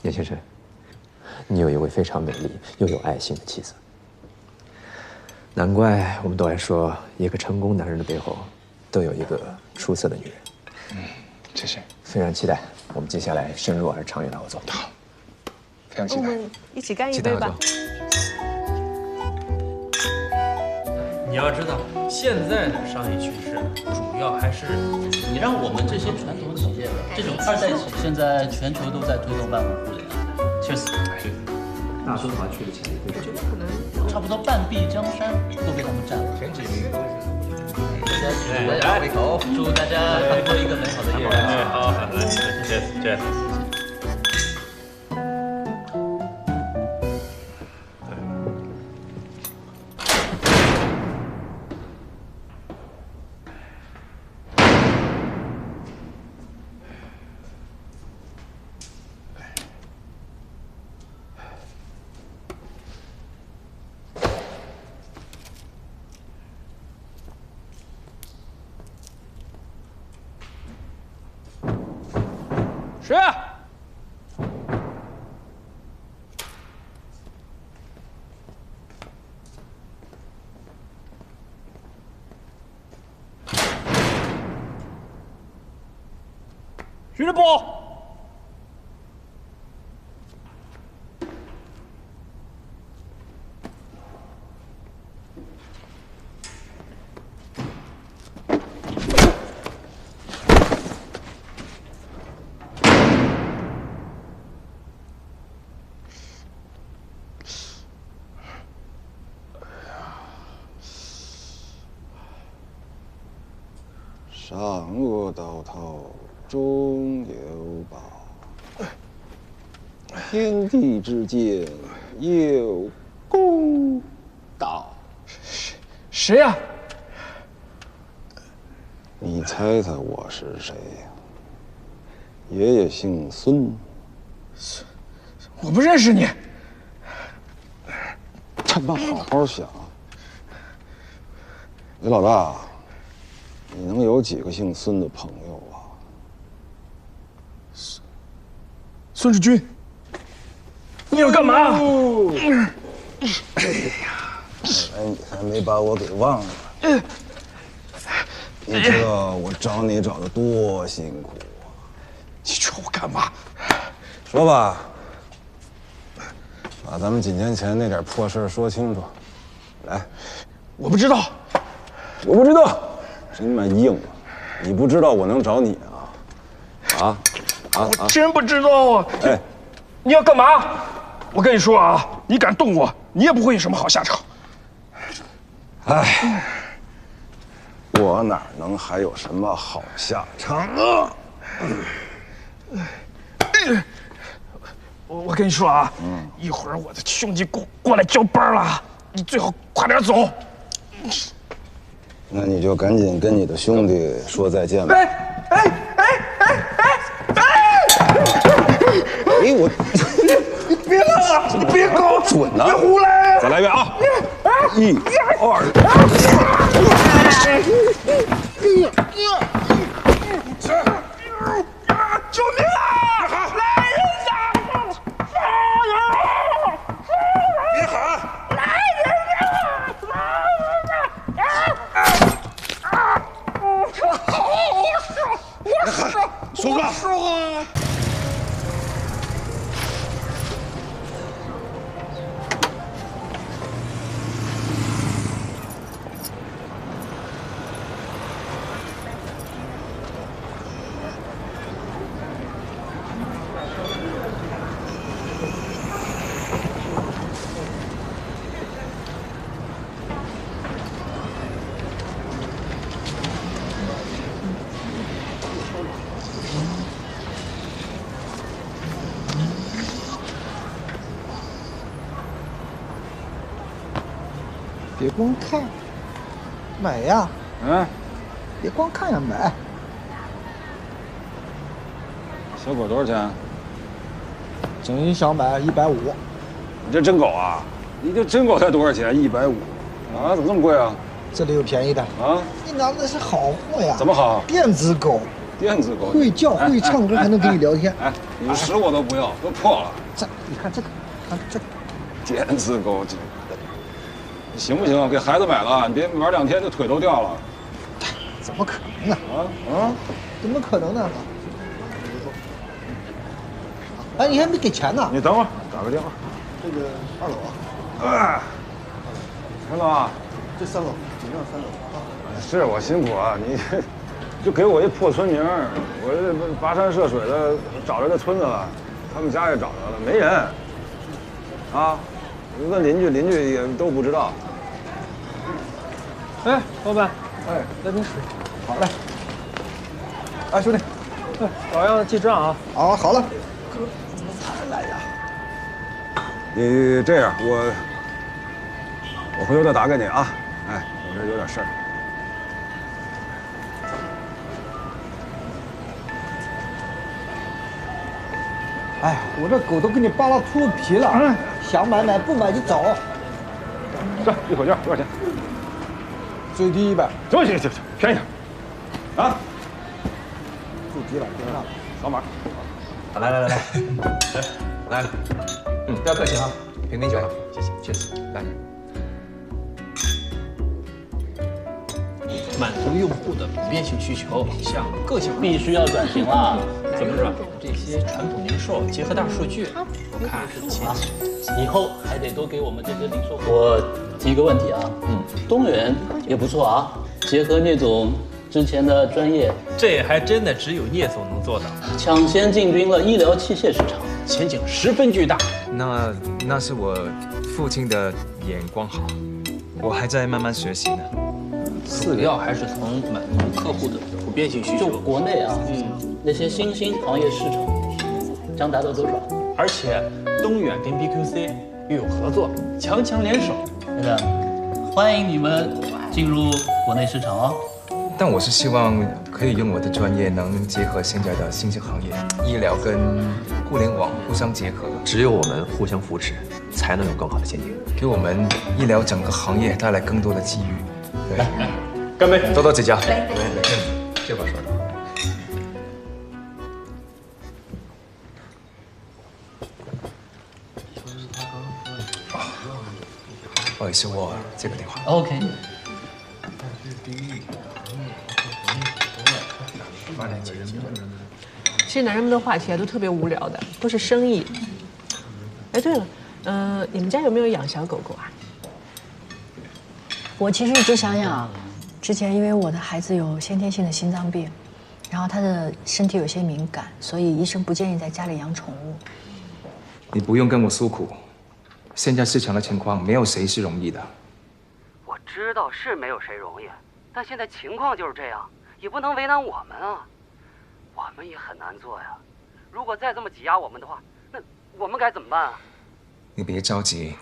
叶先生，你有一位非常美丽又有爱心的妻子，难怪我们都爱说，一个成功男人的背后，都有一个出色的女人。谢谢。非常期待我们接下来深入而长远的合作。好，非常期待。我们一起干一杯吧。你要知道，现在的商业趋势主要还是你让我们这些传统企业，这种二代企，现在全球都在推动万物互联。确实，大中华去的钱也就可能差不多半壁江山都被他们占了。大家胃口，祝大家度过一个美好的夜晚。好，来 ，Cheers。谁啊？徐志波。善恶到头终有报，天地之间有公道。谁呀？你猜猜我是谁呀？爷爷姓孙。我不认识你。他妈好好想。李老大，你能有几个姓孙的朋友啊？孙志军，你要干嘛？哎呀，看来你还没把我给忘了。你知道我找你找的多辛苦啊！你找我干嘛？说吧，把咱们几年前那点破事说清楚。来，我不知道。我不知道，真他妈硬啊！你不知道我能找你啊？我真不知道啊！哎，你要干嘛？我跟你说啊，你敢动我，你也不会有什么好下场。哎，我哪能还有什么好下场啊？我跟你说啊，一会儿我的兄弟过来交班了，你最好快点走。那你就赶紧跟你的兄弟说再见吧。哎，我，你别乱了，你别搞，准呐！别胡来！再来一遍啊！一、二。救命啊！来人呐！别喊！来人呐！说吧。别光看，买呀！嗯，别光看呀，买。小狗多少钱？整一想买150。你这真狗啊！你这真狗才多少钱？150啊？怎么这么贵啊？这里有便宜的啊？你拿的是好货呀！怎么好？电子狗，电子狗会叫会唱歌还能跟你聊天。哎，你使我都不要，都破了。你看这个，看这个，电子狗机，你行不行？给孩子买了，你别玩2天，这腿都掉了。怎么可能呢？啊！怎么可能呢？哎，你还没给钱呢。你等会儿，打个电话。这个2楼啊。哎，陈总，这3楼，尽量3楼啊。是我辛苦啊，你就给我一破村名，我这跋山涉水的找着这村子了，他们家也找着了，没人。啊，问邻居也都不知道。哎，老板，哎，来瓶水。好嘞。哎，兄弟，老样记账啊。啊，好了。哥，怎么才来呀？你这样，我回头再打给你啊。哎，我这有点事儿。哎，我这狗都给你扒拉秃噜皮了，想买买，不买就走。这一口价多少钱？最低100。行，便宜点。啊，最低了，别了。扫码。来，不要客气哈，瓶酒，谢谢，来。满足用户的普遍性需求，像个性化必须要转型了。怎么说？这些传统零售结合大数据，我看是前景。以后还得多给我们这些零售。我提一个问题啊，东源也不错啊，结合聂总之前的专业，这还真的只有聂总能做到，抢先进军了医疗器械市场，前景十分巨大。那是我父亲的眼光好，我还在慢慢学习呢。主要还是从满足客户的普遍性需就求。国内啊，那些新兴行业市场将达到多少？而且东远跟 BQC 又有合作，强联手。真的，欢迎你们进入国内市场哦。但我是希望可以用我的专业，能结合现在的新兴行业，医疗跟互联网互相结合，只有我们互相扶持，才能有更好的前景。给我们医疗整个行业带来更多的机遇。对，干杯！多指教。这话说的。不好意思，我接个电话。OK。其实男人们的话题啊都特别无聊的，都是生意。哎，对了，你们家有没有养小狗狗啊？我其实一直想养，之前因为我的孩子有先天性的心脏病，然后他的身体有些敏感，所以医生不建议在家里养宠物。你不用跟我诉苦，现在市场的情况没有谁是容易的。我知道是没有谁容易，但现在情况就是这样，也不能为难我们啊。我们也很难做呀。如果再这么挤压我们的话，那我们该怎么办啊？你别着急，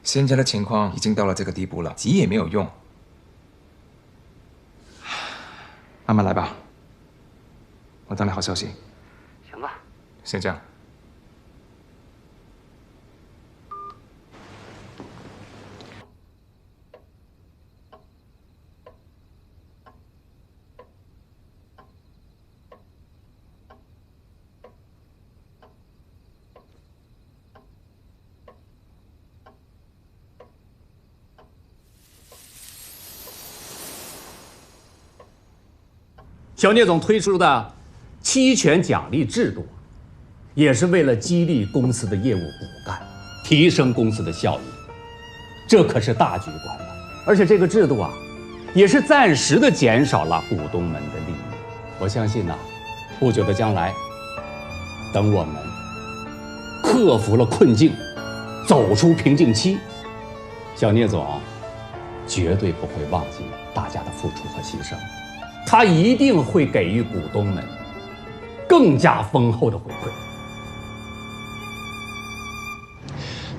现在的情况已经到了这个地步了，急也没有用。慢慢来吧，我等你好消息。行吧。先这样。小聂总推出的期权奖励制度，也是为了激励公司的业务骨干，提升公司的效益。这可是大局观了。而且这个制度啊，也是暂时的减少了股东们的利益。我相信呢，不久的将来，等我们克服了困境，走出瓶颈期，小聂总绝对不会忘记大家的付出和牺牲。他一定会给予股东们更加丰厚的回馈。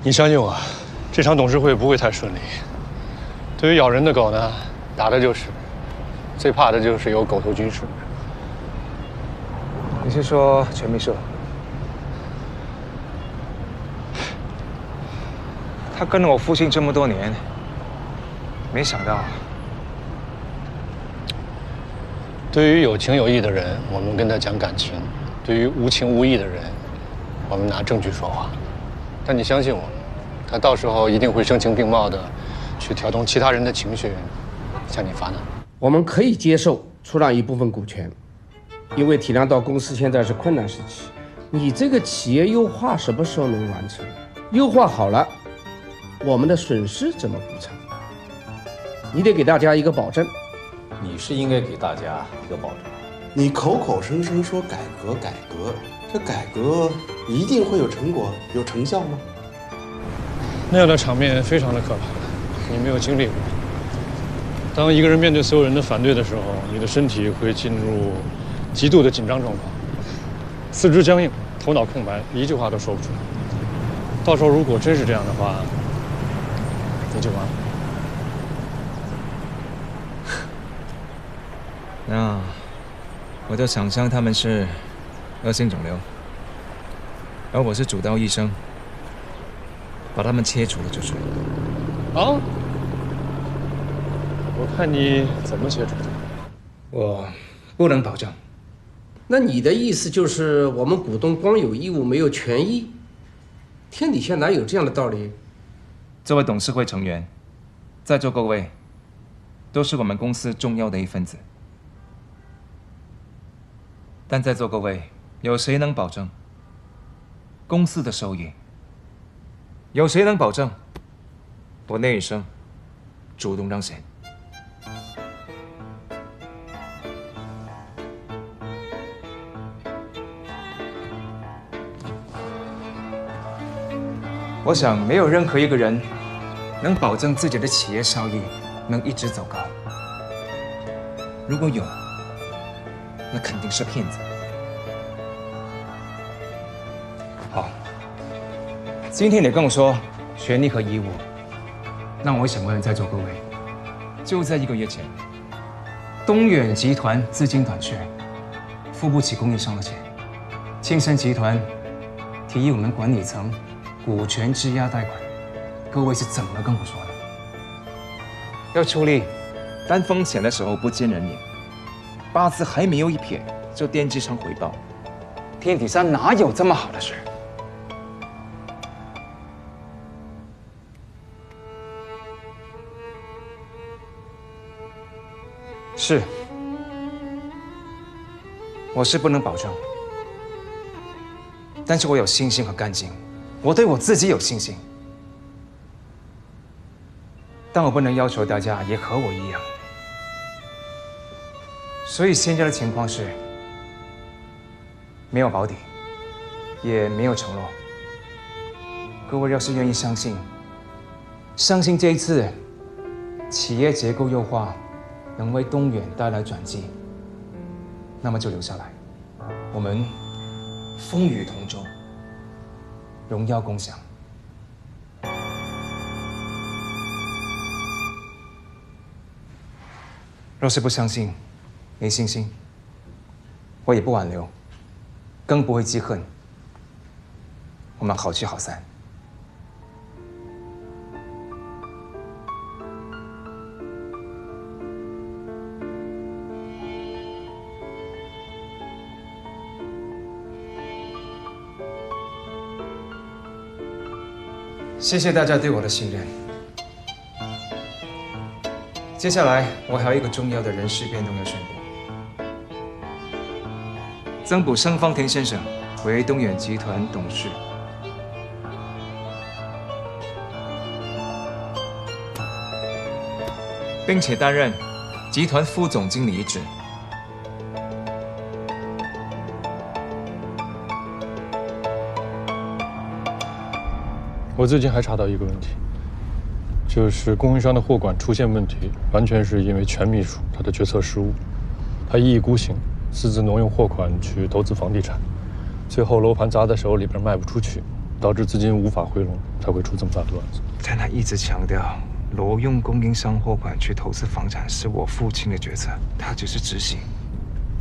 你相信我，这场董事会不会太顺利。对于咬人的狗呢，打的就是；最怕的就是有狗头军师。你是说全秘书？他跟了我父亲这么多年，没想到对于有情有义的人，我们跟他讲感情；对于无情无义的人，我们拿证据说话。但你相信我，他到时候一定会声情并茂的去挑动其他人的情绪，向你发难。我们可以接受出让一部分股权，因为体谅到公司现在是困难时期。你这个企业优化什么时候能完成？优化好了，我们的损失怎么补偿？你得给大家一个保证。你是应该给大家一个保证。你口口声声说改革改革，这改革一定会有成果、有成效吗？那样的场面非常的可怕，你没有经历过。当一个人面对所有人的反对的时候，你的身体会进入极度的紧张状况，四肢僵硬，头脑空白，一句话都说不出来。到时候如果真是这样的话，你就完了。那我就想象他们是恶性肿瘤，而我是主刀医生，把他们切除了就是。啊？我看你怎么切除的？我不能保证。那你的意思就是我们股东光有义务没有权益？天底下哪有这样的道理？作为董事会成员，在座各位都是我们公司重要的一份子。但在座各位，有谁能保证公司的收益？有谁能保证我那一生主动让贤？我想，没有任何一个人能保证自己的企业效益能一直走高。如果有，那肯定是骗子。好，今天你跟我说权利和义务，那我想问在座各位，就在1个月前，东远集团资金短缺，付不起供应商的钱，庆盛集团提议我们管理层股权质押贷款，各位是怎么跟我说的？要出力，担风险的时候不见人影。八字还没有一撇，就惦记上回报，天底下哪有这么好的事？是，我是不能保证，但是我有信心和干劲，我对我自己有信心，但我不能要求大家也和我一样。所以现在的情况是，没有保底，也没有承诺。各位要是愿意相信这一次企业结构优化能为东远带来转机，那么就留下来，我们风雨同舟，荣耀共享。若是不相信，没信心，我也不挽留，更不会记恨。我们好聚好散。谢谢大家对我的信任。接下来，我还有一个重要的人事变动要宣布。增补盛方田先生为东远集团董事，并且担任集团副总经理一职。我最近还查到一个问题，就是供应商的货款出现问题，完全是因为全秘书他的决策失误，他一意孤行，私自挪用货款去投资房地产，最后楼盘砸在手里边卖不出去，导致资金无法回笼，才会出这么大的乱子。但他一直强调，挪用供应商货款去投资房产是我父亲的决策，他只是执行。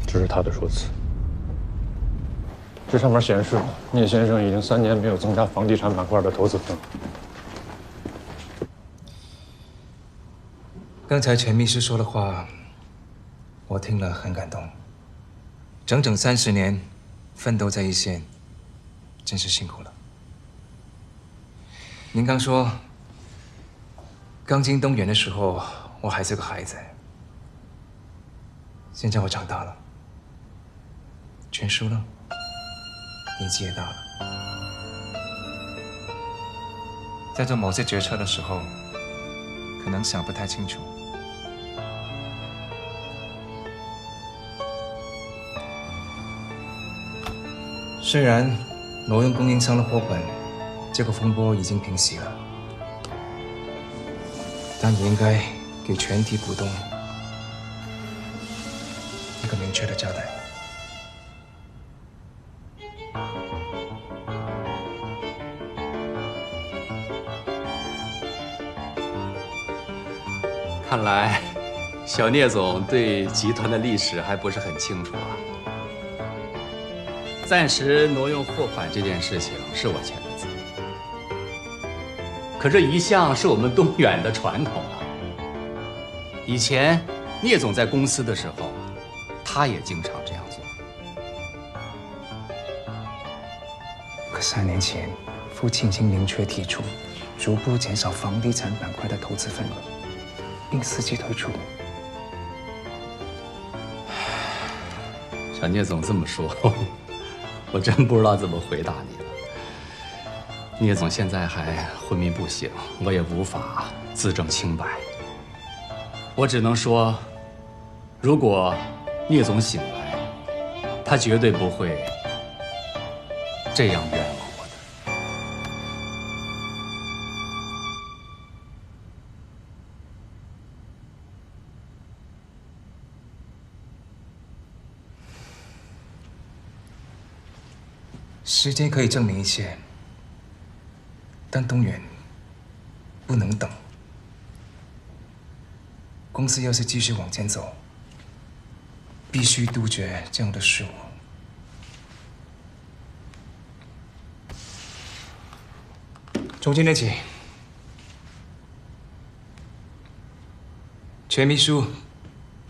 这是他的说辞。这上面显示，聂先生已经3年没有增加房地产板块的投资份额。刚才陈秘书说的话，我听了很感动。整整30年，奋斗在一线，真是辛苦了。您刚说，刚进东源的时候，我还是个孩子。现在我长大了，全输了，年纪也大了，在做某些决策的时候，可能想不太清楚。虽然挪用供应商的货本，这个风波已经平息了，但也应该给全体股东一个明确的交代。看来，小聂总对集团的历史还不是很清楚啊。暂时挪用货款这件事情是我签的字，可这一向是我们东远的传统啊。以前聂总在公司的时候，他也经常这样做。可3年前，父亲已经明确提出，逐步减少房地产板块的投资份额，并伺机退出。小聂总这么说，我真不知道怎么回答你了。聂总现在还昏迷不醒，我也无法自证清白。我只能说，如果聂总醒来，他绝对不会这样冤枉我的。时间可以证明一切，但东源不能等。公司要是继续往前走，必须杜绝这样的事物。从今天起，全秘书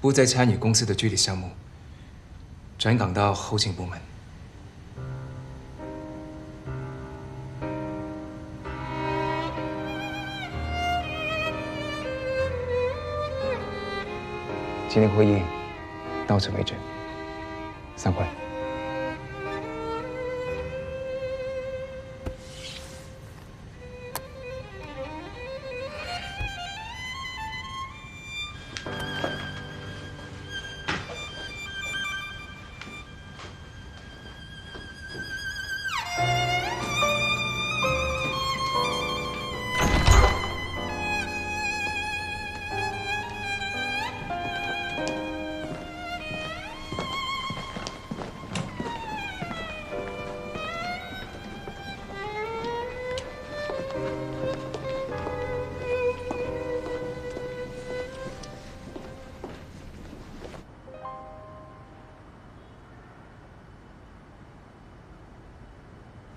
不再参与公司的具体项目，转岗到后勤部门。今天会议到此为止，散会。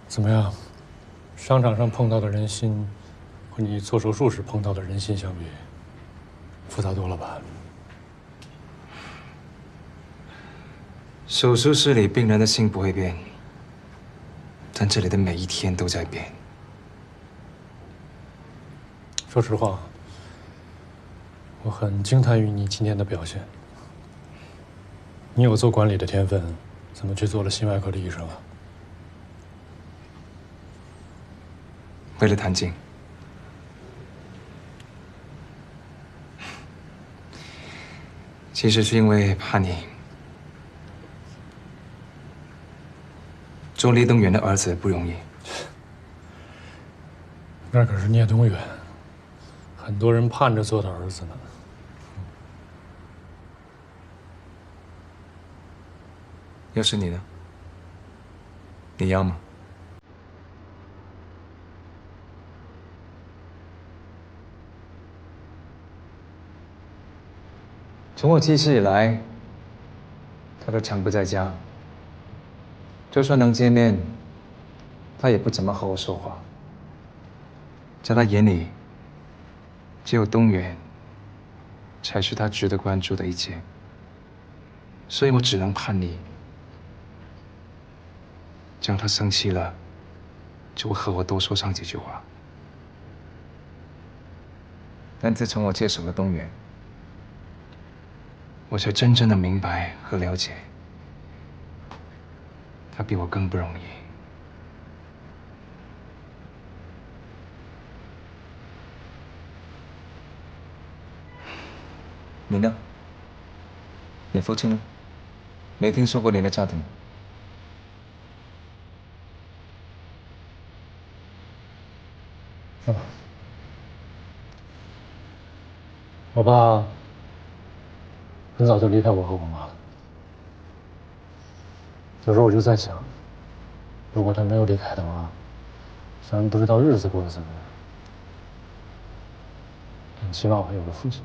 怎么样？商场上碰到的人心，和你做手术时碰到的人心相比，复杂多了吧？手术室里病人的心不会变，但这里的每一天都在变。说实话，我很惊叹于你今天的表现。你有做管理的天分，怎么去做了心外科的医生啊？为了谭静，其实是因为怕你。做聂东元的儿子不容易，那可是聂东元，很多人盼着做他儿子呢。要是你呢？你要吗？从我记事以来，他都常不在家。就算能见面，他也不怎么和我说话。在他眼里，只有东源才是他值得关注的一切。所以我只能叛逆。这样他生气了，就会和我多说上几句话。但自从我接手了东源，我才真正的明白和了解，他比我更不容易。你呢？你父亲呢？没听说过你的家庭。我爸很早就离开我和我妈了。有时候我就在想，如果他没有离开的话，虽然不知道日子过得怎么样，但起码我还有个父亲。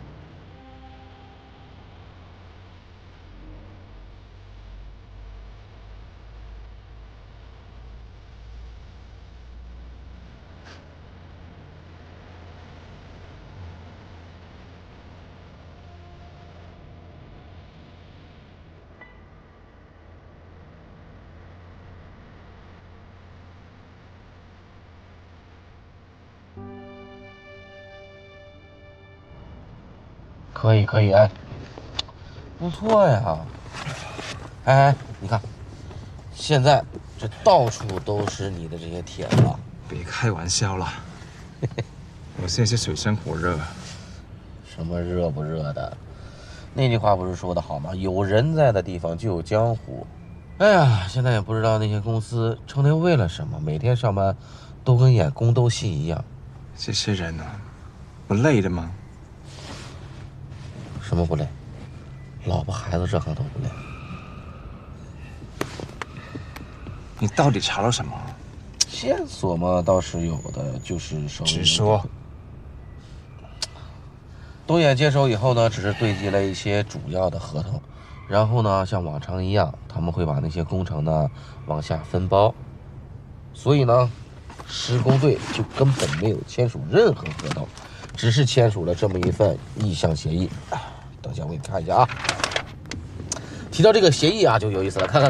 可以，哎，不错呀。哎，你看，现在这到处都是你的这些帖子。别开玩笑了，我现在是水深火热。什么热不热的？那句话不是说的好吗？有人在的地方就有江湖。哎呀，现在也不知道那些公司成天为了什么，每天上班都跟演宫斗戏一样。这些人啊，不累的吗？什么不累？老婆孩子这行都不累。你到底查了什么？线索嘛，倒是有的，就是手里。直说。东远接手以后呢，只是对接了一些主要的合同，然后呢，像往常一样，他们会把那些工程呢往下分包，所以呢，施工队就根本没有签署任何合同，只是签署了这么一份意向协议。等一下，我给你看一下啊。提到这个协议啊，就有意思了，看，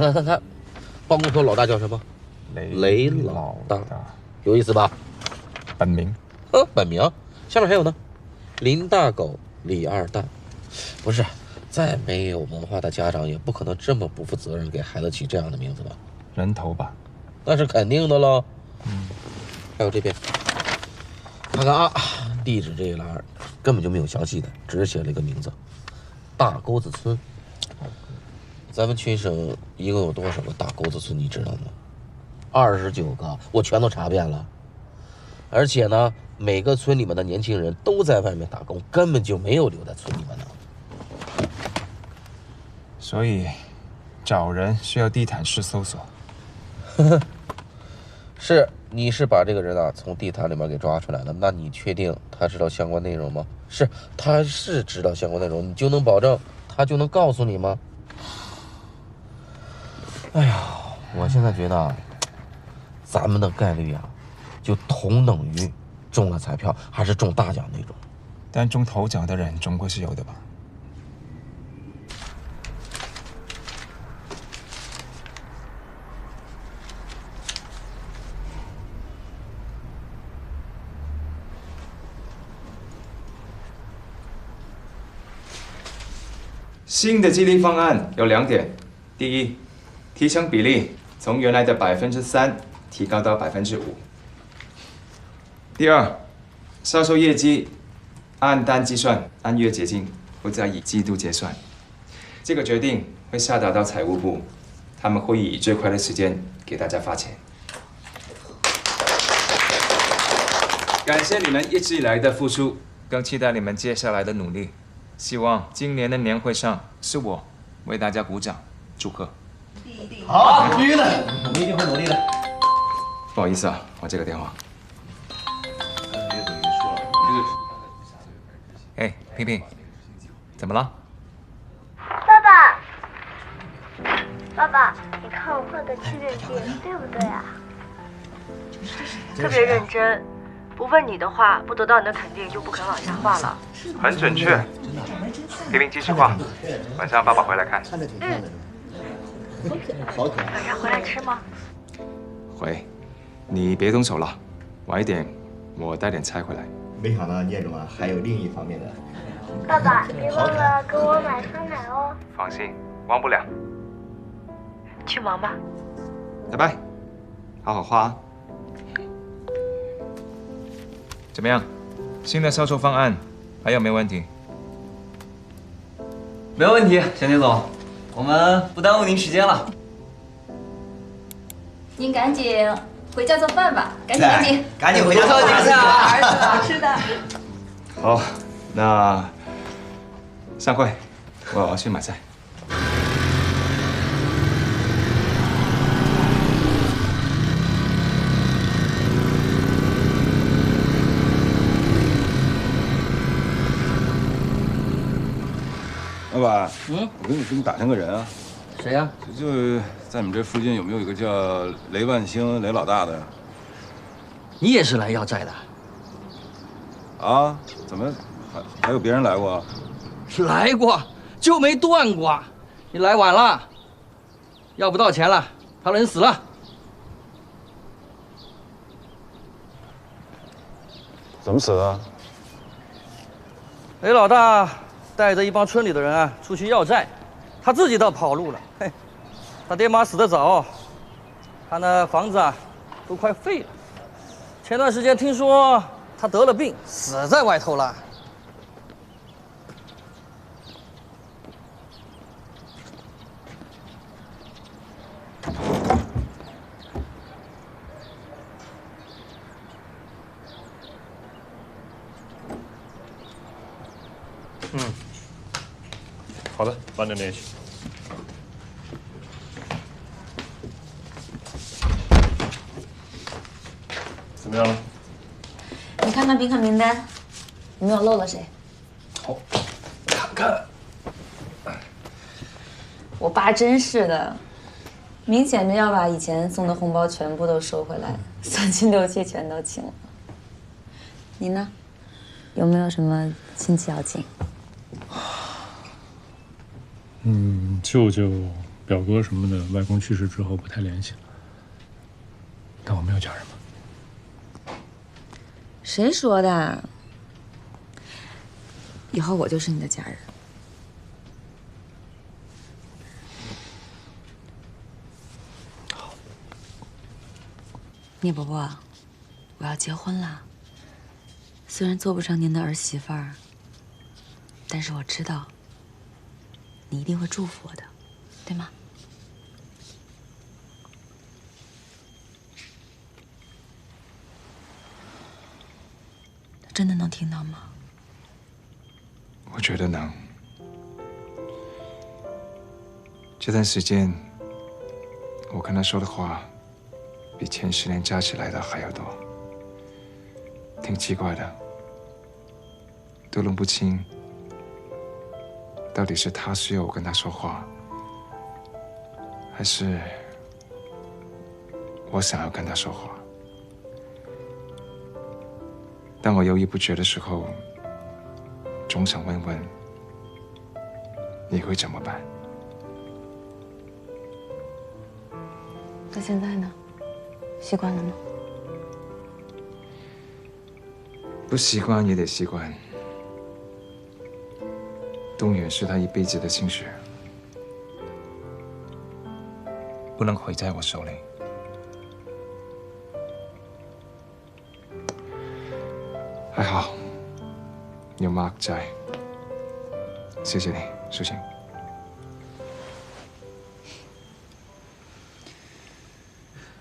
办公室老大叫什么？雷老大，有意思吧？本名？本名。下面还有呢，林大狗、李二蛋。不是，再没有文化的家长也不可能这么不负责任给孩子起这样的名字吧？人头吧？那是肯定的喽。还有这边，看看啊，地址这一栏根本就没有详细的，只是写了一个名字：大沟子村。咱们群省一共有多少个大沟子村，你知道吗？29个，我全都查遍了。而且呢，每个村里面的年轻人都在外面打工，根本就没有留在村里面的。所以，找人需要地毯式搜索。是，你是把这个人啊从地毯里面给抓出来了，那你确定他知道相关内容吗？是，他是知道相关内容，你就能保证他就能告诉你吗？哎呀，我现在觉得啊，咱们的概率啊，就同等于中了彩票还是中大奖那种。但中头奖的人总归是有的吧？新的激励方案有2点：第一，提成比例从原来的3%提高到5%；第二，销售业绩按单计算，按月结清，不再以季度结算。这个决定会下达到财务部，他们会以最快的时间给大家发钱。感谢你们一直以来的付出，更期待你们接下来的努力。希望今年的年会上是我为大家鼓掌，祝贺。好，必须的，我们一定会努力的。不好意思啊，我接个电话。哎，萍萍，怎么了？爸爸，你看我画的七月镜，对不对啊？特别认真，不问你的话，不得到你的肯定就不肯往下画了。很准确。麒麟机械化，晚上爸爸回来看。好可爱。晚上回来吃吗？回，你别动手了，晚一点我带点菜回来。没想到聂总啊，还有另一方面的。爸爸，别忘了给我买酸奶哦。放心，忘不了。去忙吧。拜拜，好好花啊。怎么样？新的销售方案还有没有问题？没问题，小聂总，我们不耽误您时间了。您赶紧回家做饭吧，赶紧，赶紧回家做饭啊！儿子好吃的。好，那散会，我要去买菜。老板，我给你打听个人啊。谁呀？就在你们这附近有没有一个叫雷万兴雷老大的？你也是来要债的？啊？怎么还有别人来过？来过，就没断过。你来晚了，要不到钱了，他人死了。怎么死的？雷老大带着一帮村里的人啊出去要债，他自己倒跑路了。嘿，他爹妈死得早，他那房子啊都快废了。前段时间听说他得了病，死在外头了。好的，晚点联系。怎么样了？你看看宾客名单，有没有漏了谁？好，看看。我爸真是的，明显着要把以前送的红包全部都收回来，三亲六戚全都请了。你呢？有没有什么亲戚要请？舅舅、表哥什么的，外公去世之后不太联系了。但我没有家人嘛。谁说的？以后我就是你的家人。好。聂伯伯，我要结婚了。虽然做不成您的儿媳妇儿，但是我知道。你一定会祝福我的，对吗？真的能听到吗？我觉得能。这段时间，我跟他说的话，比前10年加起来的还要多。挺奇怪的，都弄不清。到底是他需要我跟他说话，还是我想要跟他说话？当我犹豫不决的时候，总想问问你会怎么办？那现在呢？习惯了吗？不习惯也得习惯。东远是他一辈子的心血，不能毁在我手里。还好有 Mark 在，谢谢你，苏晴。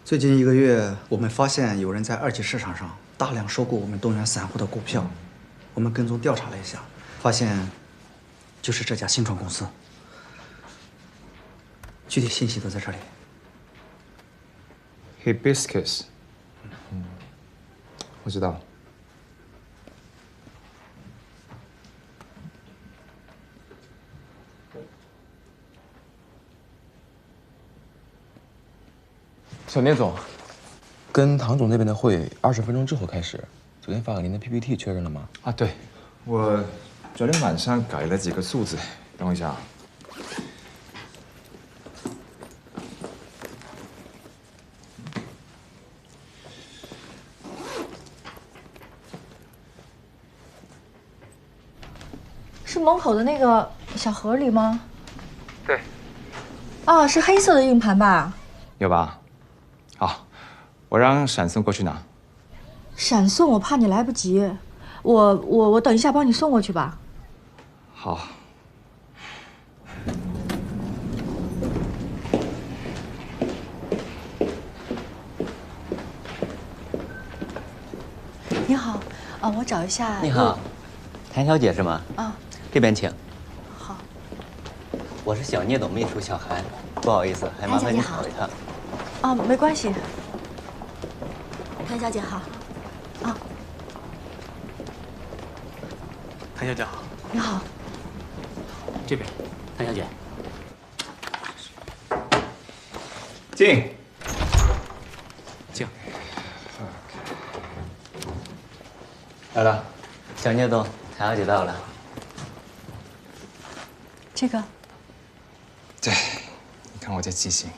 最近1个月，我们发现有人在2级市场上大量收购我们东源散户的股票。我们跟踪调查了一下，发现就是这家新创公司。具体信息都在这里。Hibiscus， 我知道。小聂总，跟唐总那边的会20分钟之后开始。昨天发给您的 PPT 确认了吗？啊，对，我昨天晚上改了几个数字，等我一下啊。是门口的那个小盒里吗？对。啊，是黑色的硬盘吧？有吧？好，我让闪送过去拿。闪送我怕你来不及，我等一下帮你送过去吧。好。你好，啊，我找一下。你好，谭小姐是吗？啊，这边请。好。我是小聂总秘书小韩，不好意思，还麻烦你跑一趟。啊，没关系。谭小姐好。啊。谭小姐好。你好。这边，谭小姐。进。请。来了。小聂总，谭小姐到了。这个。对，你看我这记性。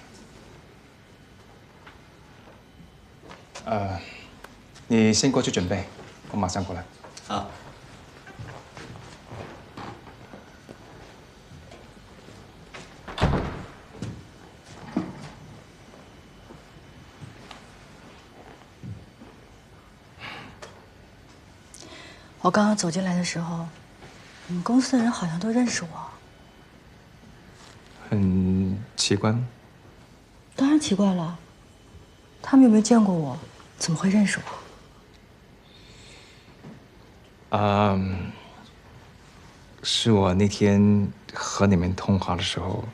你先过去准备，我马上过来。好。我刚刚走进来的时候，你们公司的人好像都认识我。很奇怪吗？当然奇怪了，他们又没见过我，怎么会认识我？是我那天和你们通话的时候，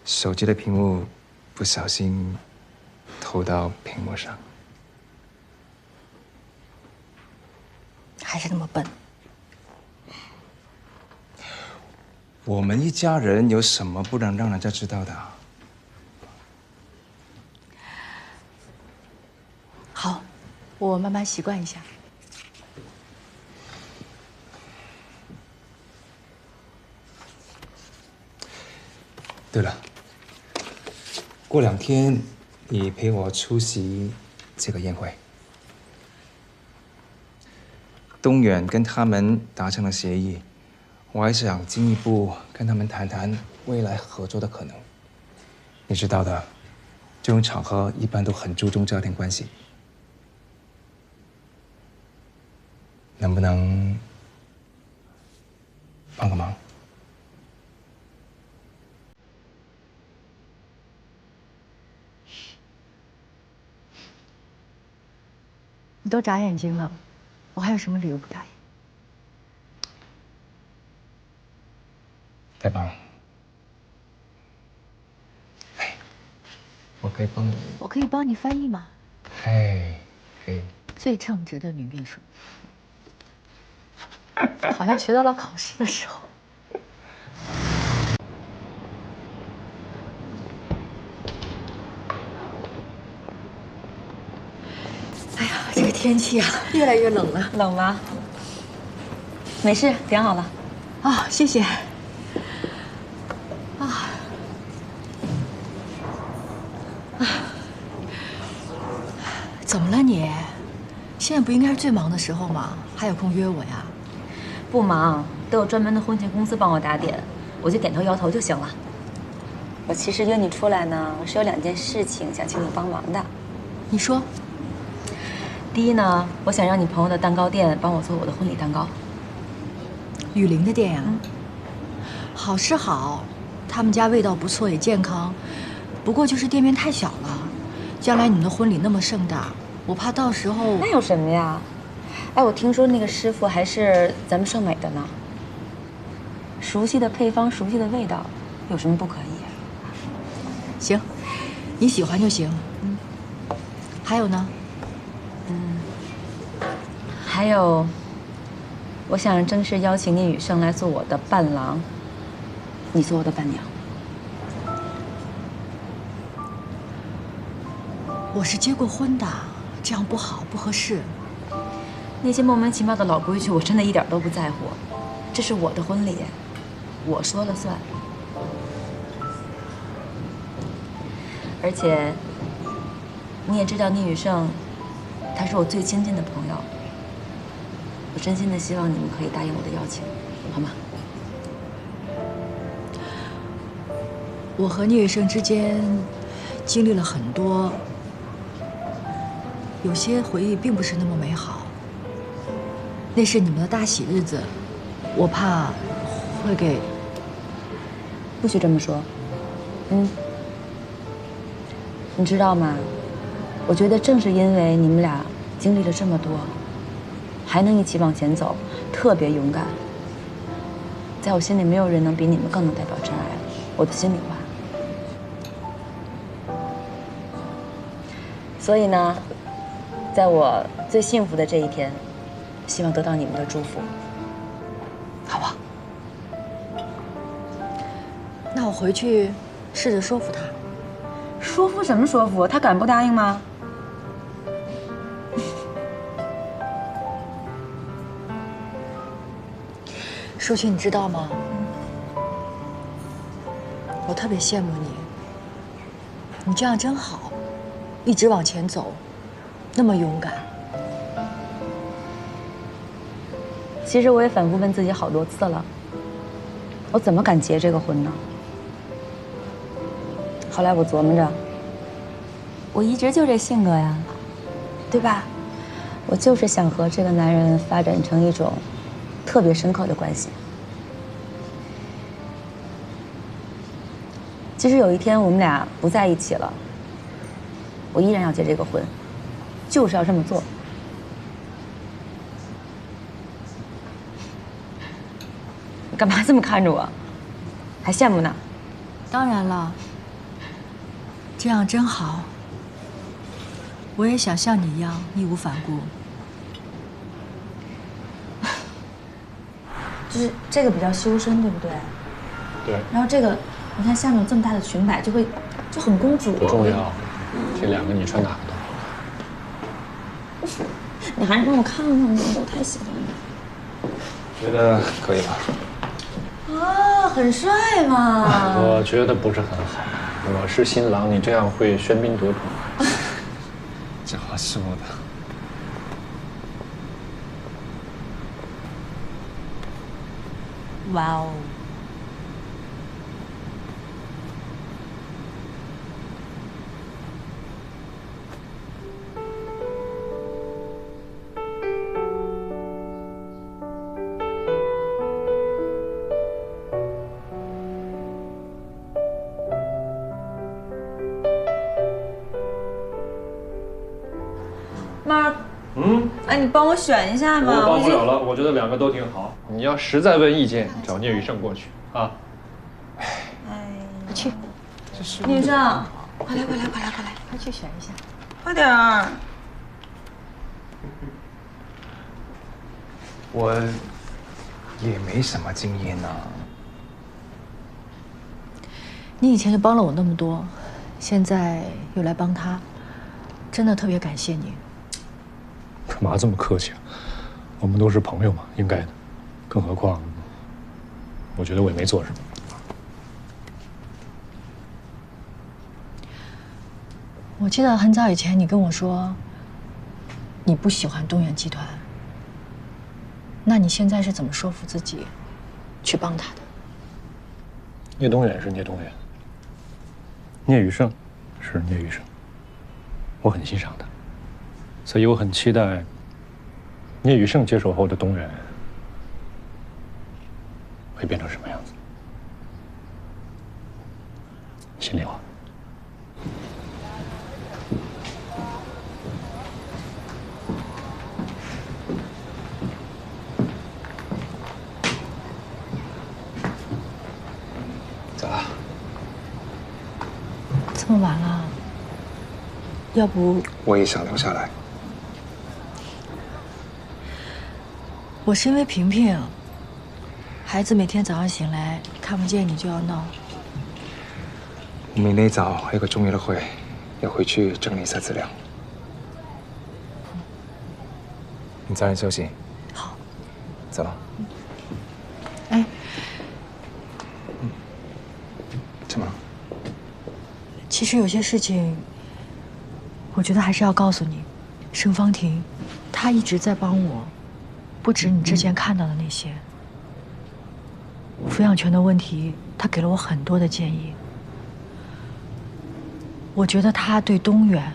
手机的屏幕不小心投到屏幕上。还是那么笨。我们一家人有什么不能让人家知道的？好，我慢慢习惯一下。对了，过2天你陪我出席这个宴会。东远跟他们达成了协议，我还想进一步跟他们谈谈未来合作的可能。你知道的，这种场合一般都很注重家庭关系，能不能帮个忙？你都眨眼睛了，我还有什么理由不答应？太棒了！哎，我可以帮你。我可以帮你翻译吗？嘿，可以。最称职的女秘书，好像学到了考试的时候。哎呀，这个天气啊，越来越冷了。冷吗？没事，点好了。啊，谢谢。怎么了你？现在不应该是最忙的时候吗？还有空约我呀？不忙，都有专门的婚庆公司帮我打点，我就点头摇头就行了。我其实约你出来呢，是有2件事情想请你帮忙的。你说。第一呢，我想让你朋友的蛋糕店帮我做我的婚礼蛋糕。雨林的店呀？好是好，他们家味道不错，也健康，不过就是店面太小了。将来你们的婚礼那么盛大，我怕到时候……那有什么呀？哎，我听说那个师傅还是咱们盛美的呢。熟悉的配方，熟悉的味道，有什么不可以？行，你喜欢就行。还有呢？还有，我想正式邀请聂雨盛来做我的伴郎，你做我的伴娘。我是结过婚的，这样不好，不合适。那些莫名其妙的老规矩，我真的一点都不在乎。这是我的婚礼，我说了算。而且，你也知道聂宇胜，他是我最亲近的朋友。我真心的希望你们可以答应我的邀请，好吗？我和聂宇胜之间经历了很多，有些回忆并不是那么美好。那是你们的大喜日子，我怕会给……不许这么说，你知道吗？我觉得正是因为你们俩经历了这么多，还能一起往前走，特别勇敢。在我心里，没有人能比你们更能代表真爱了。我的心里话。所以呢，在我最幸福的这一天，希望得到你们的祝福，好不好？那我回去试着说服他。说服什么说服？他敢不答应吗？舒淇，你知道吗？我特别羡慕你，你这样真好，一直往前走，那么勇敢。其实我也反复问自己好多次了，我怎么敢结这个婚呢？后来我琢磨着，我一直就这性格呀，对吧？我就是想和这个男人发展成一种特别深刻的关系。即使有一天我们俩不在一起了，我依然要结这个婚，就是要这么做。你干嘛这么看着我？还羡慕呢？当然了，这样真好。我也想像你一样义无反顾。就是这个比较修身，对不对？对。然后这个，你看下面有这么大的裙摆，就很公主。不重要，这两个你穿哪个都好看。你还是帮我看看吧，我太喜欢了。觉得可以吧？啊，很帅嘛！我觉得不是很好。我是新郎，你这样会喧宾夺主。这话说的。哇哦！Mark，哎，你帮我选一下嘛。我帮不了了，我觉得两个都挺好。你要实在问意见，找聂宇胜过去啊。去。聂宇胜，快来，快去选一下。快点儿。我也没什么经验呢。你以前就帮了我那么多，现在又来帮他，真的特别感谢你。干嘛这么客气啊？我们都是朋友嘛，应该的。更何况，我觉得我也没做什么。我记得很早以前你跟我说，你不喜欢东远集团。那你现在是怎么说服自己，去帮他的？聂东远是聂东远，聂宇胜是聂宇胜，我很欣赏他，所以我很期待聂宇胜接手后的东远会变成什么样子。心里话。咋了？这么晚了，要不我也想留下来。我是因为萍萍，孩子每天早上醒来看不见你就要闹。我明天早还有个重要的会，要回去整理一下资料。你早点休息。好，走了。其实有些事情，我觉得还是要告诉你，盛芳婷，她一直在帮我，不止你之前看到的那些。抚养权的问题，她给了我很多的建议。我觉得她对东远，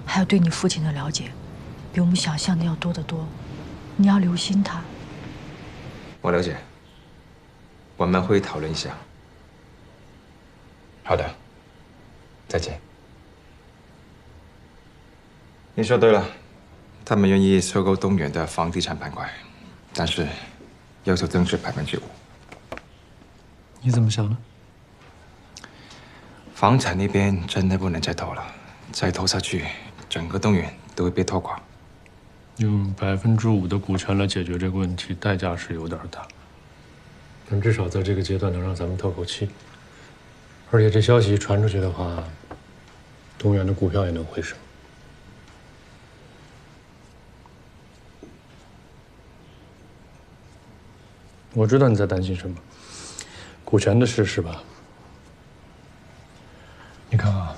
还有对你父亲的了解，比我们想象的要多得多。你要留心她。我了解，我们会讨论一下。好的，再见。你说对了，他们愿意收购东远的房地产板块，但是要求增值5%。你怎么想的？房产那边真的不能再投了，再投下去，整个东远都会被拖垮。用5%的股权来解决这个问题，代价是有点大，但至少在这个阶段能让咱们透口气。而且这消息传出去的话，东远的股票也能回升。我知道你在担心什么，股权的事是吧？你看啊，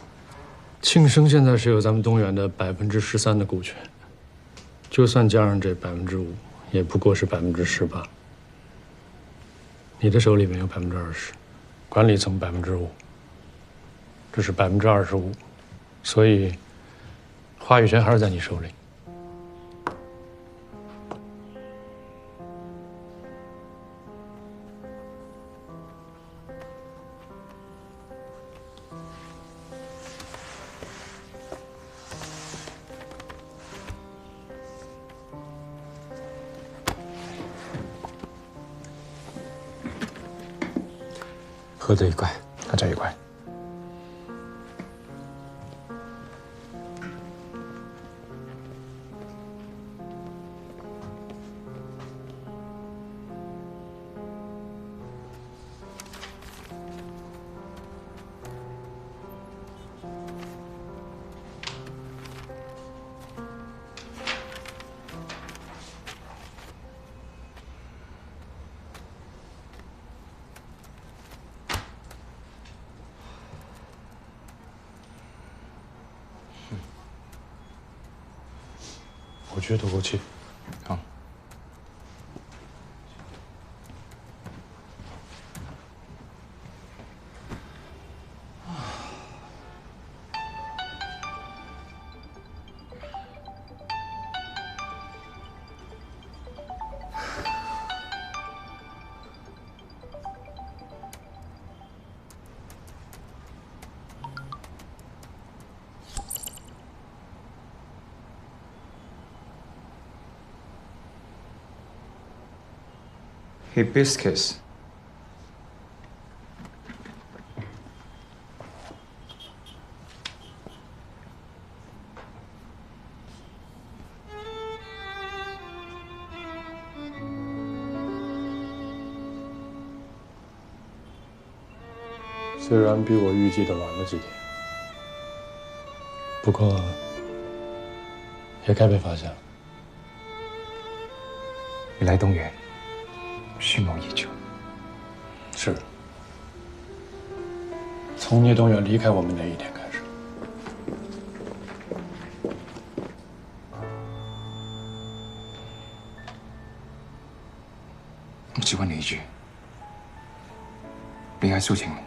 庆生现在是有咱们东远的13%的股权，就算加上这5%，也不过是18%。你的手里面有20%，管理层5%，这是25%，所以话语权还是在你手里。喝得愉快，大家愉快。我去透口气。好。Hibiscus。虽然比我预计的晚了几天，不过也该被发现了。你来东远，蓄谋已久。是。从聂东远离开我们那一天开始。我只问你一句：你爱苏晴吗？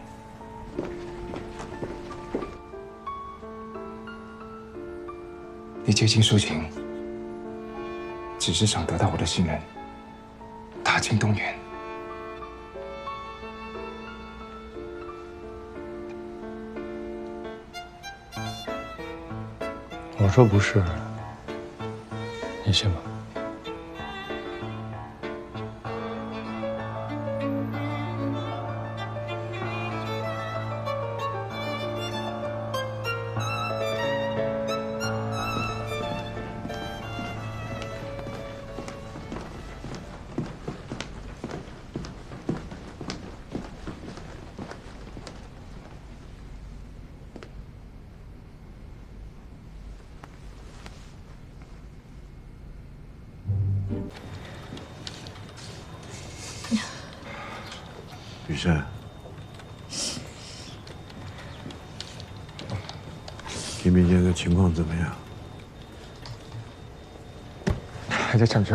你接近苏晴，只是想得到我的信任，踏进东远。我说不是，你信吗？雨生，平平现在情况怎么样？还在抢救。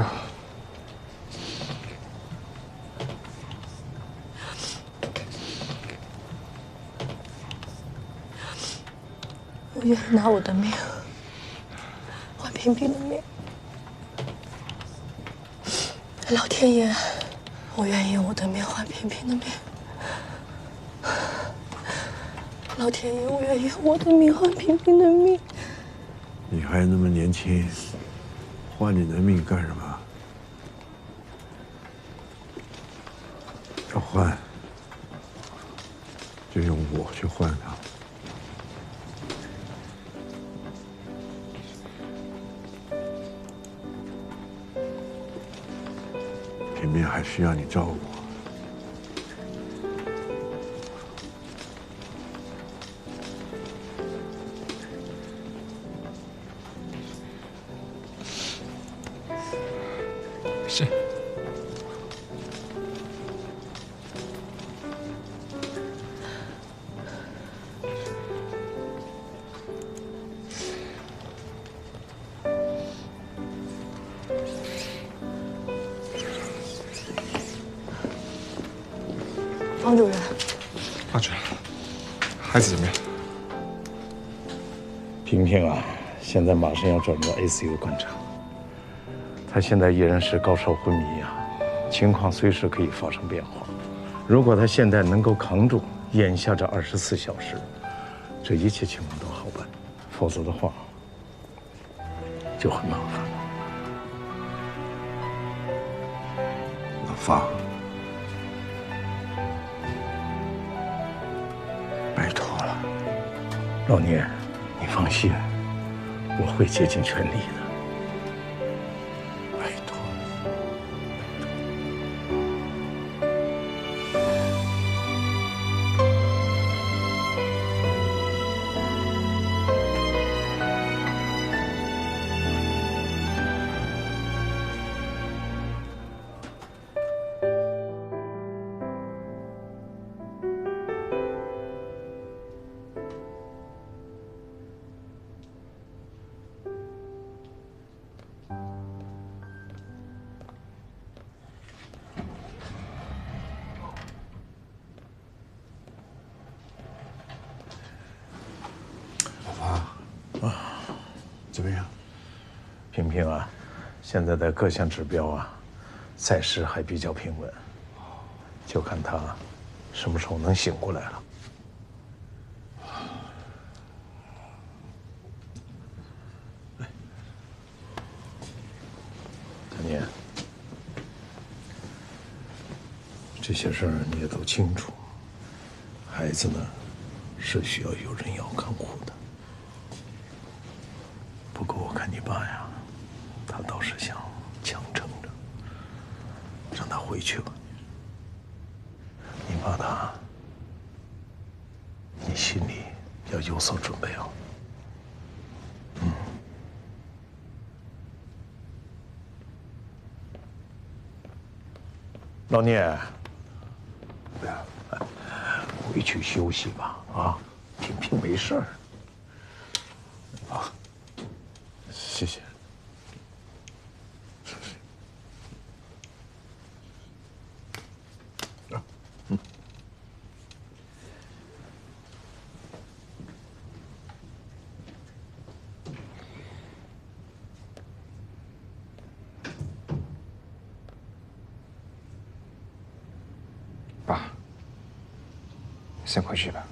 我愿意拿我的命换平平的命。老天爷，我愿意用我的命换平平的命。老天爷，我愿意用我的命换平平的命。你还那么年轻，换你的命干什么？要换，就用我去换他。平平还需要你照顾。是。方主任，方主任，孩子怎么样？平平啊，现在马上要转入 ICU 观察。他现在依然是高烧昏迷啊，情况随时可以发生变化。如果他现在能够扛住眼下这24小时，这一切情况都好办；否则的话，就很麻烦。老方，拜托了。老聂，你放心，我会竭尽全力的。拜托。怎么样？平平啊，现在的各项指标啊，赛事还比较平稳，就看他什么时候能醒过来了。大年，这些事儿你也都清楚，孩子呢是需要有人要看护的。不过我看你爸呀，他倒是想强撑着，让他回去吧。你爸他，你心里要有所准备啊。老聂，回去休息吧，啊，平平没事儿。啊。谢谢。爸，先回去吧。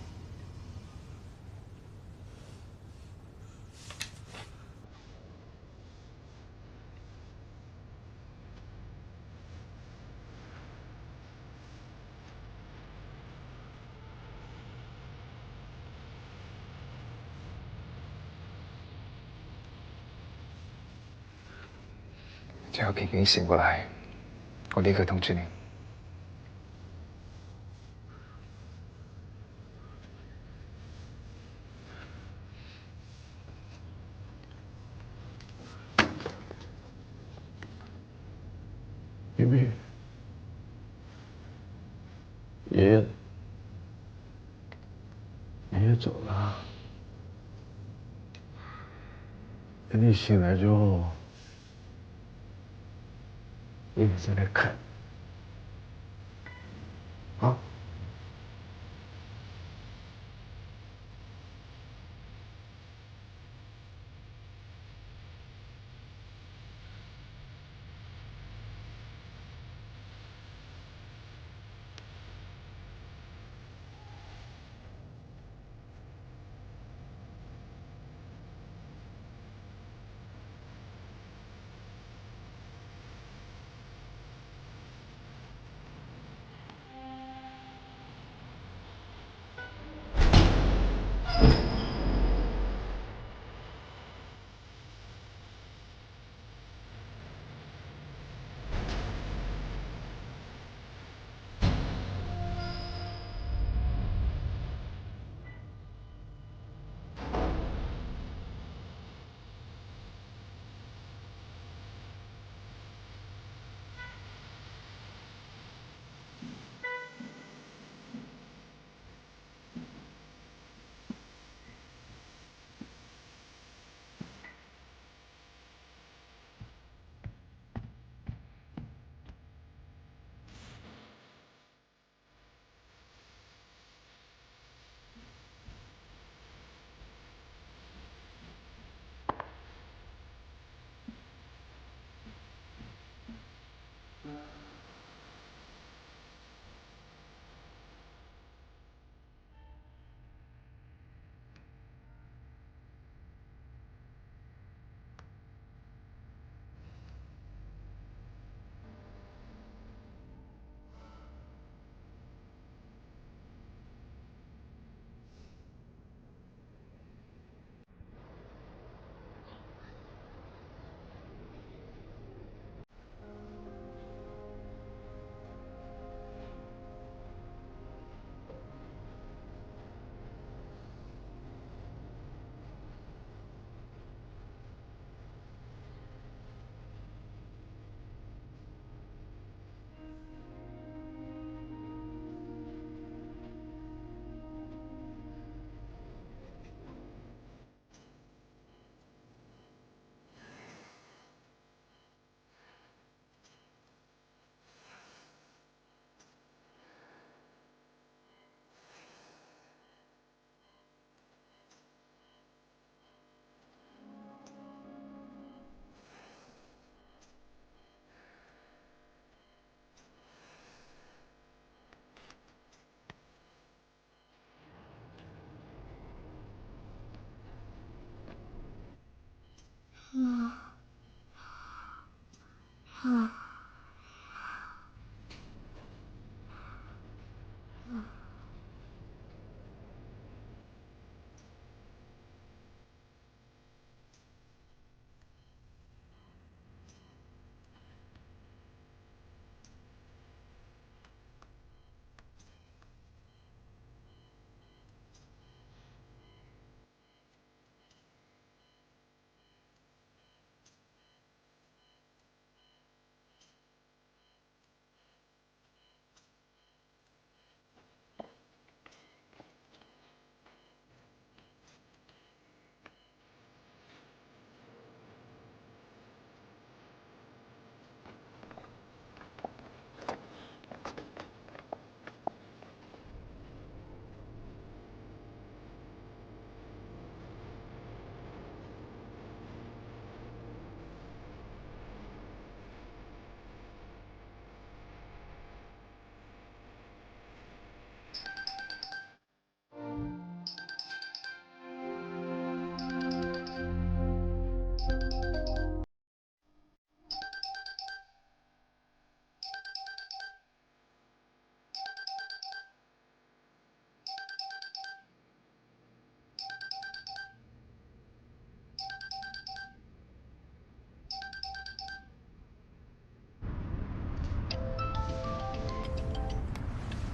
只要平平一醒过来，我立刻通知你。平平，爷爷走了。等你醒来之后，你再来看。啊？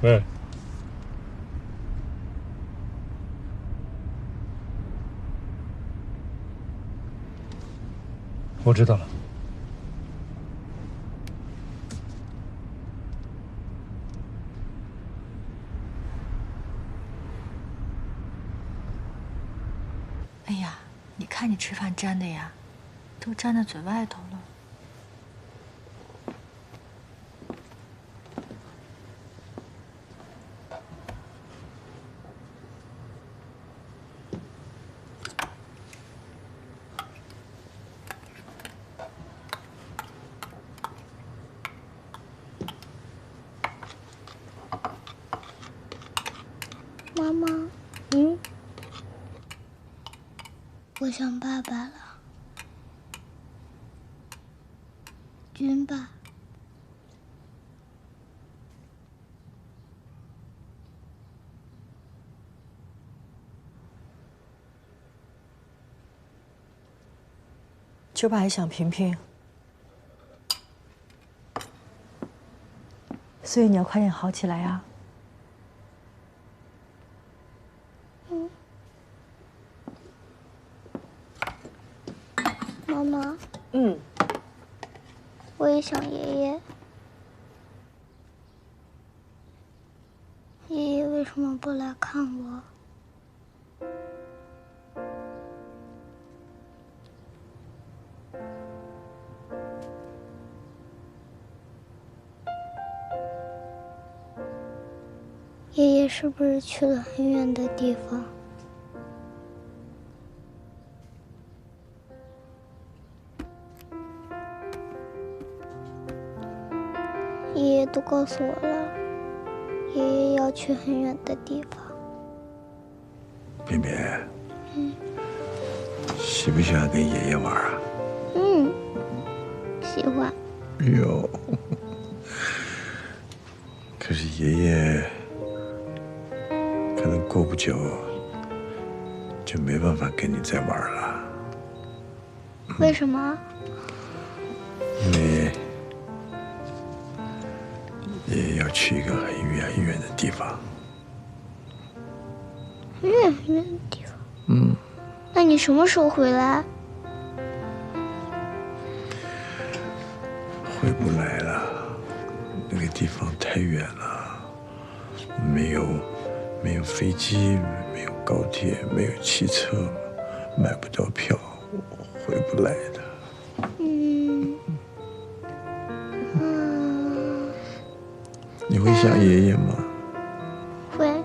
喂，我知道了。哎呀，你看你吃饭沾的呀，都粘在嘴外头了。妈妈，我想爸爸了。君爸，舅爸也想平平，所以你要快点好起来呀。妈妈，我也想爷爷。爷爷为什么不来看我？爷爷是不是去了很远的地方？爷爷都告诉我了，爷爷要去很远的地方。便便，喜不喜欢跟爷爷玩啊？喜欢。哟，可是爷爷可能过不久就没办法跟你再玩了。为什么？因为爷爷要去一个很远很远的地方。很远很远的地方。那你什么时候回来？回不来了，那个地方太远了，没有飞机，没有高铁，没有汽车，买不到票，回不来的。你会想爷爷吗？会。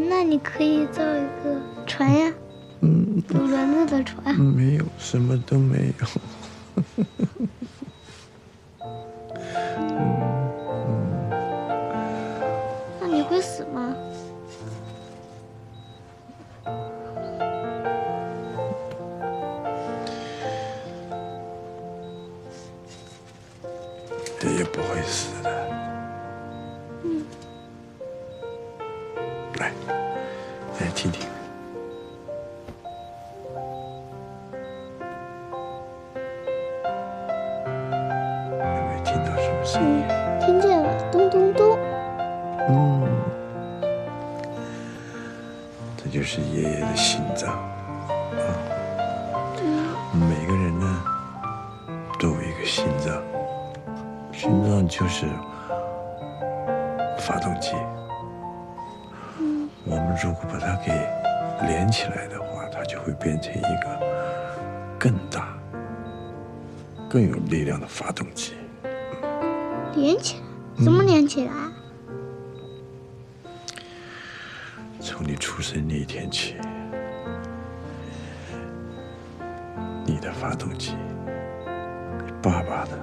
那你可以造一个船呀，有轮子的船。没有，什么都没有。那你会死吗？爷爷不会死的。来听听。有没有听到什么声音？听见了，咚咚咚。这就是爷爷的心脏啊。每个人呢都有一个心脏，心脏就是发动机。我们如果把它给连起来的话，它就会变成一个更大、更有力量的发动机。连起来？怎么连起来？从你出生那一天起，你的发动机、你爸爸的、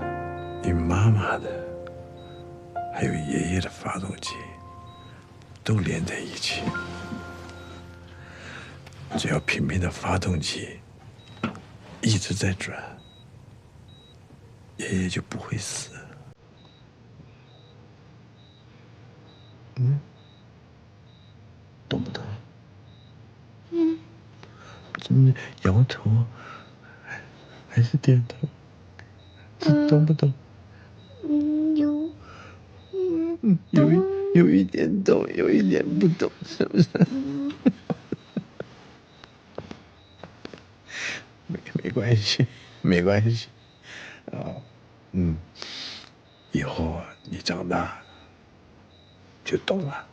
你妈妈的，还有爷爷的发动机，都连在一起。只要平平的发动机一直在转，爷爷就不会死。懂不懂？真的摇头，还是点头？懂不懂？有一点懂，有一点不懂，是不是？没关系，没关系。以后啊，你长大就懂了。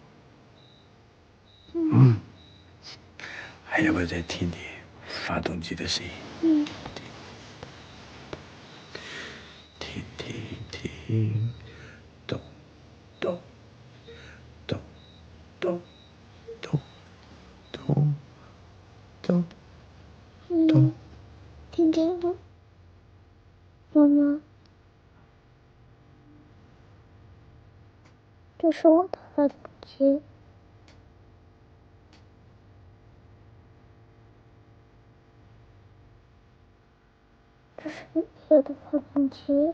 还要不要再听听发动机的声音。停停停，咚咚咚咚咚咚咚咚。听见了，妈妈，这是我的发动机。这是雨夜的发动机。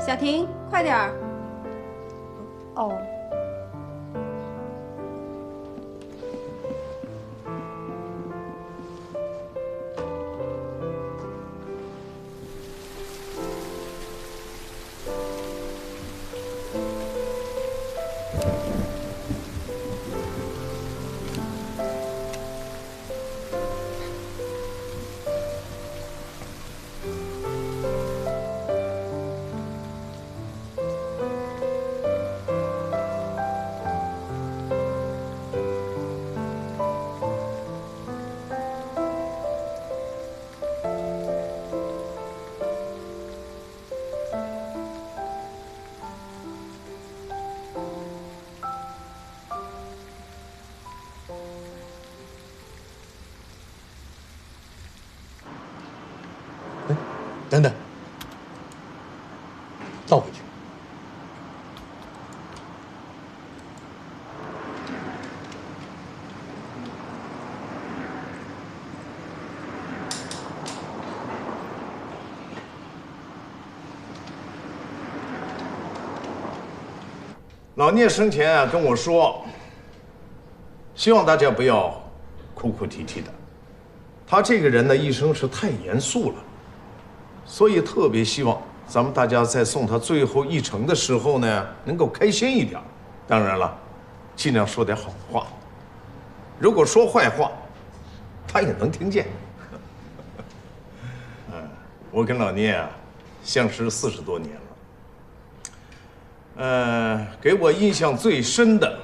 小婷，快点儿！哦。等等，倒回去。老聂生前啊跟我说，希望大家不要哭哭啼啼的。他这个人呢，一生是太严肃了，所以特别希望咱们大家在送他最后一程的时候呢，能够开心一点。当然了，尽量说点好话。如果说坏话，他也能听见。我跟老聂啊，相识40多年了。给我印象最深的，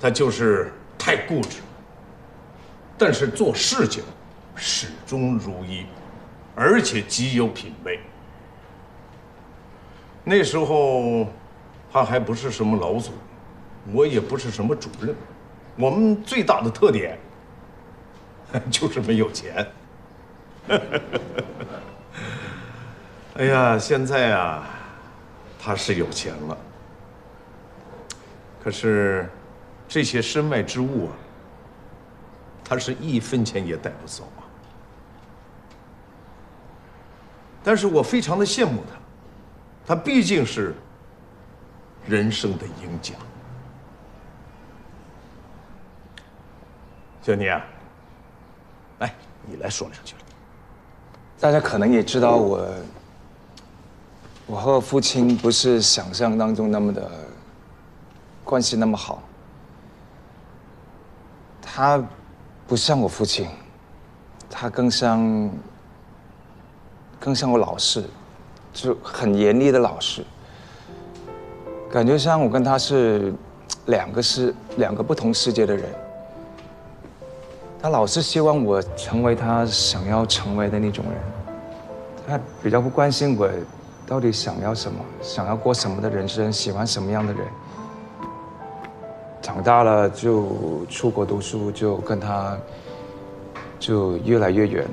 他就是太固执，但是做事情始终如一，而且极有品位。那时候他还不是什么老总，我也不是什么主任，我们最大的特点就是没有钱。哎呀，现在啊，他是有钱了，可是这些身外之物啊，他是1分钱也带不走啊。但是我非常的羡慕他，他毕竟是人生的赢家。小妮啊，来，你来说2句。大家可能也知道我和父亲不是想象当中那么的关系那么好。他不像我父亲，他更像我老师，就很严厉的老师。感觉像我跟他是两个不同世界的人。他老是希望我成为他想要成为的那种人，他比较不关心我到底想要什么，想要过什么的人生，喜欢什么样的人。长大了就出国读书，就跟他就越来越远了，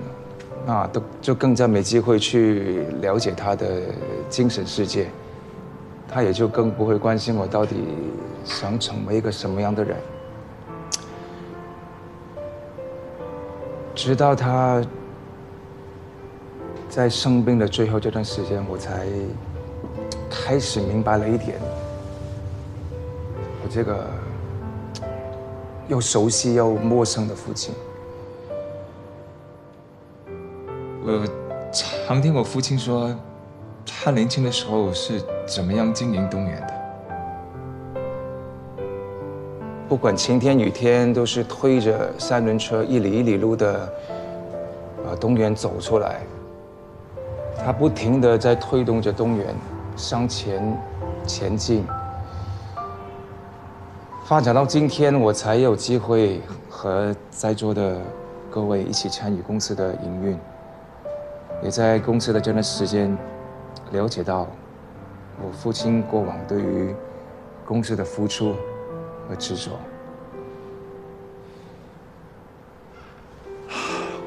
那就更加没机会去了解他的精神世界，他也就更不会关心我到底想成为一个什么样的人。直到他在生病的最后这段时间，我才开始明白了一点，我这个又熟悉又陌生的父亲。我常听我父亲说，他年轻的时候是怎么样经营东源的。不管晴天雨天，都是推着3轮车一里一里路的东源走出来。他不停地在推动着东源向前进。发展到今天，我才有机会和在座的各位一起参与公司的营运，也在公司的这段时间了解到我父亲过往对于公司的付出和执着。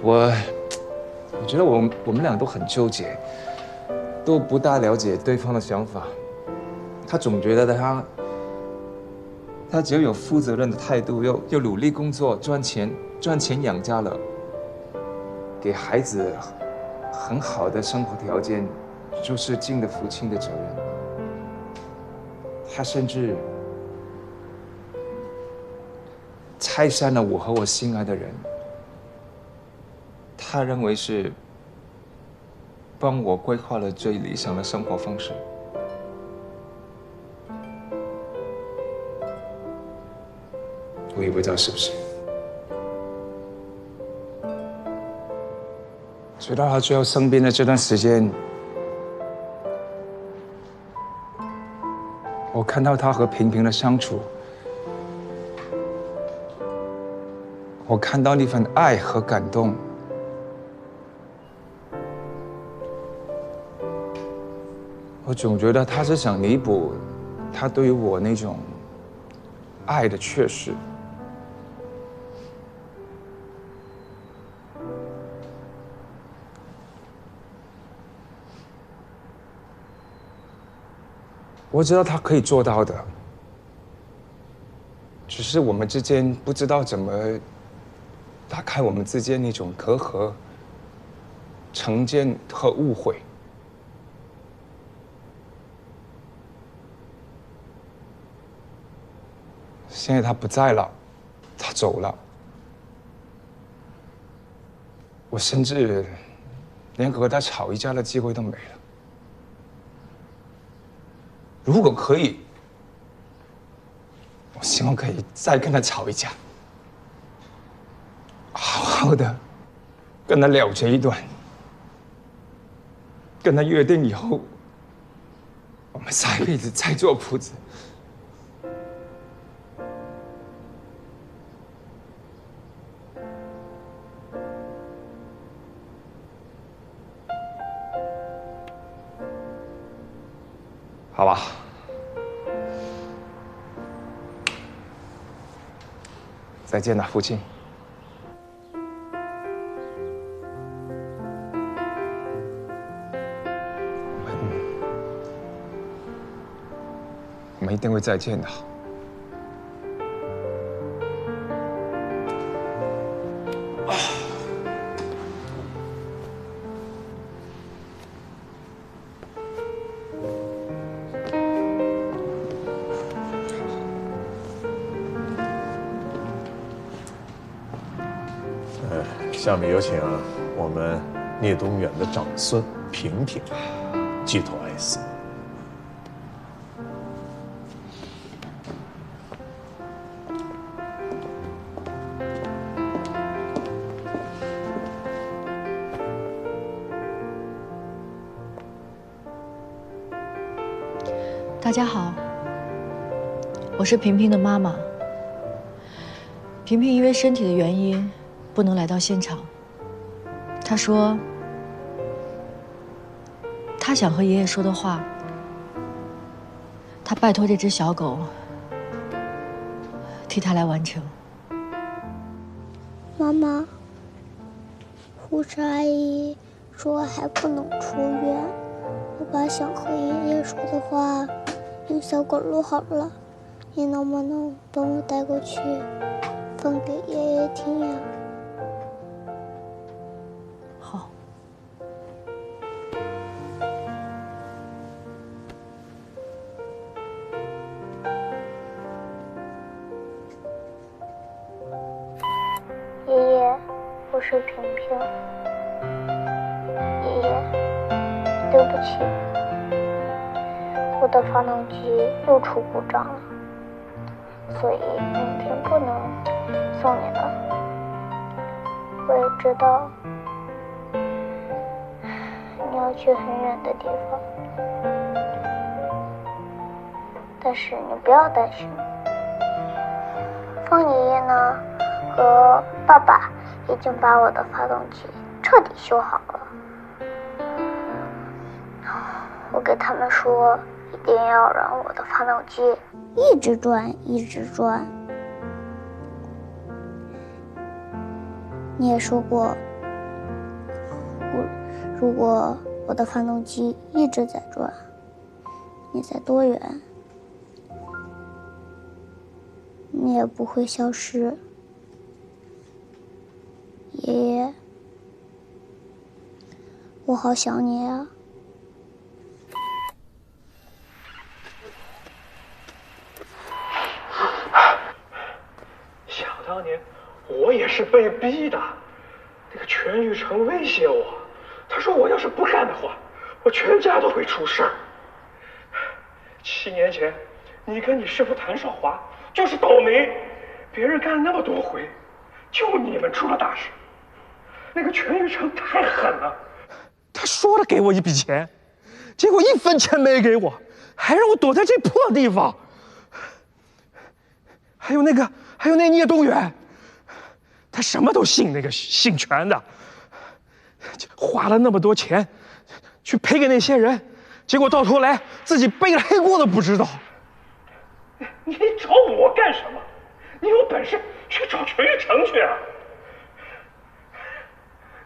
我觉得我们俩都很纠结，都不大了解对方的想法。他总觉得他只要有负责任的态度，又努力工作赚钱养家了，给孩子很好的生活条件，就是尽了父亲的责任。他甚至拆散了我和我心爱的人，他认为是帮我规划了最理想的生活方式。我也不知道是不是。直到他最后生病的这段时间，我看到他和平平的相处，我看到那份爱和感动。我总觉得他是想弥补他对于我那种爱的缺失。我知道他可以做到的，只是我们之间不知道怎么打开我们之间那种隔阂、成见和误会。现在他不在了，他走了，我甚至连和他吵一架的机会都没了。如果可以，我希望可以再跟他吵一架，好好的跟他了结一段，跟他约定以后，我们下一辈子再做父子。好吧，再见了，父亲。我们一定会再见的。下面有请我们聂东远的长孙平平寄托哀思。大家好，我是平平的妈妈。平平因为身体的原因不能来到现场。她说，她想和爷爷说的话，她拜托这只小狗替她来完成。妈妈，护士阿姨说还不能出院，我把想和爷爷说的话用小狗录好了，你能不能帮我带过去，放给爷爷听呀？好。爷爷，我是平平。爷爷，对不起，我的发动机又出故障了，所以明天不能送你了。我也知道你要去很远的地方，但是你不要担心，方爷爷呢和爸爸已经把我的发动机彻底修好了。我给他们说，一定要让我的发动机一直转，一直转。你也说过，如果我的发动机一直在转，你在多远，你也不会消失。爷爷，我好想你啊！想当年，我也是被逼的。那个全玉成威胁我，他说我要是不干的话，我全家都会出事儿。7年前，你跟你师傅谭少华就是倒霉，别人干了那么多回，就你们出了大事。那个全玉成太狠了，他说了给我一笔钱，结果1分钱没给我，还让我躲在这破地方。还有那聂东远，他什么都信，那个姓全的，花了那么多钱去赔给那些人，结果到头来自己背了黑锅都不知道。你找我干什么？你有本事去找全玉成去啊！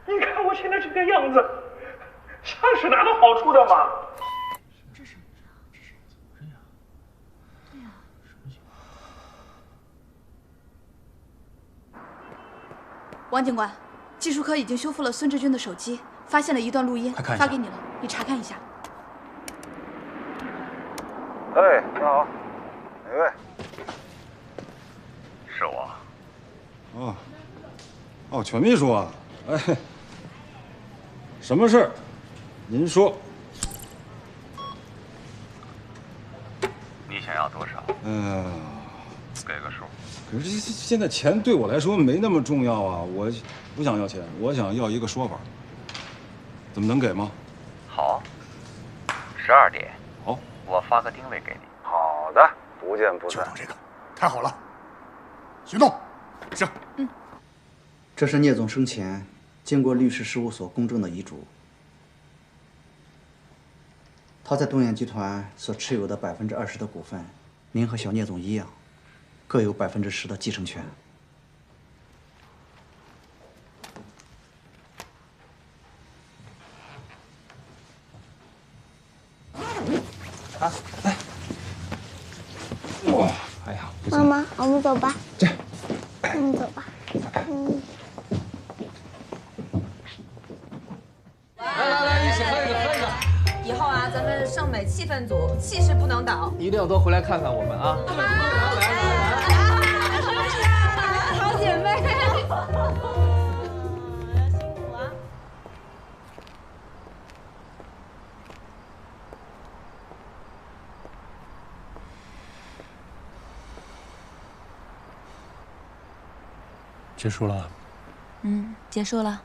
你看我现在这个样子，像是拿到好处的吗？这是王警官，技术科已经修复了孙志军的手机，发现了一段录音，快看一下发给你了，你查看一下。哎，你好，哪位？是我。哦，全秘书啊，哎，什么事儿？您说。你想要多少？给个数。可是现在钱对我来说没那么重要啊，我不想要钱，我想要一个说法。怎么能给吗？好，12点。好，我发个定位给你。好的，不见不散。就等这个，太好了，行动。是。这是聂总生前经过律师事务所公证的遗嘱。他在东远集团所持有的20%的股份，您和小聂总一样，各有10%的继承权。啊，来。哇，哎呀，妈妈，我们走吧。这，我们走吧。来，一起喝一个，喝一个。以后啊，咱们盛美气氛组，气势不能倒。一定要多回来看看我们啊！好姐妹。结束了。结束了。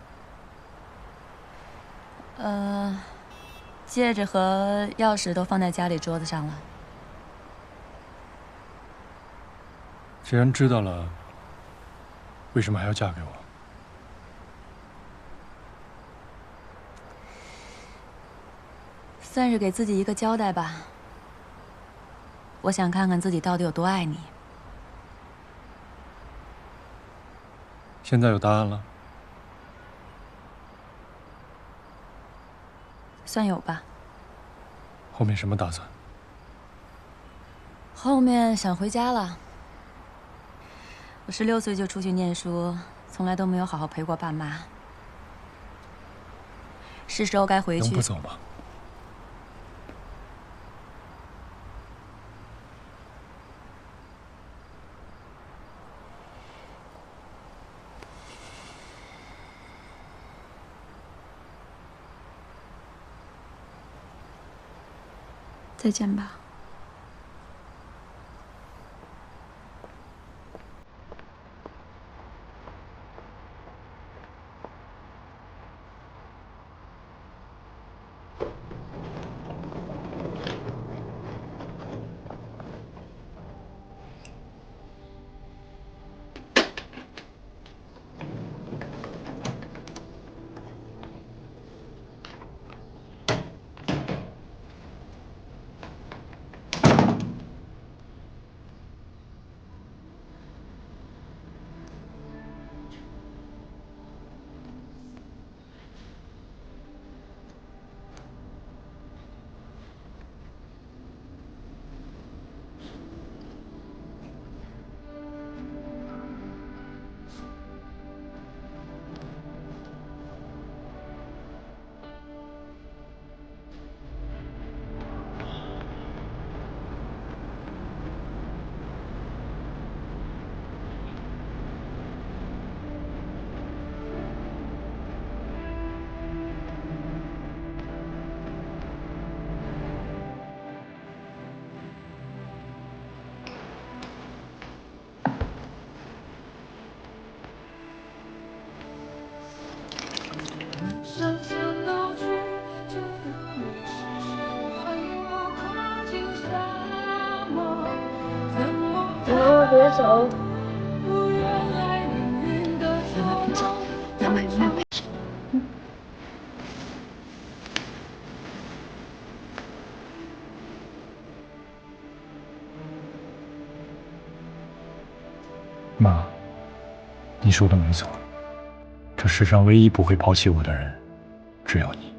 戒指和钥匙都放在家里桌子上了。既然知道了，为什么还要嫁给我？算是给自己一个交代吧。我想看看自己到底有多爱你。现在有答案了？算有吧。后面什么打算？后面想回家了。我16岁就出去念书，从来都没有好好陪过爸妈。是时候该回去。能不走吗？再见吧。妈妈别走。慢慢。妈，你说的没错，这世上唯一不会抛弃我的人，只有你。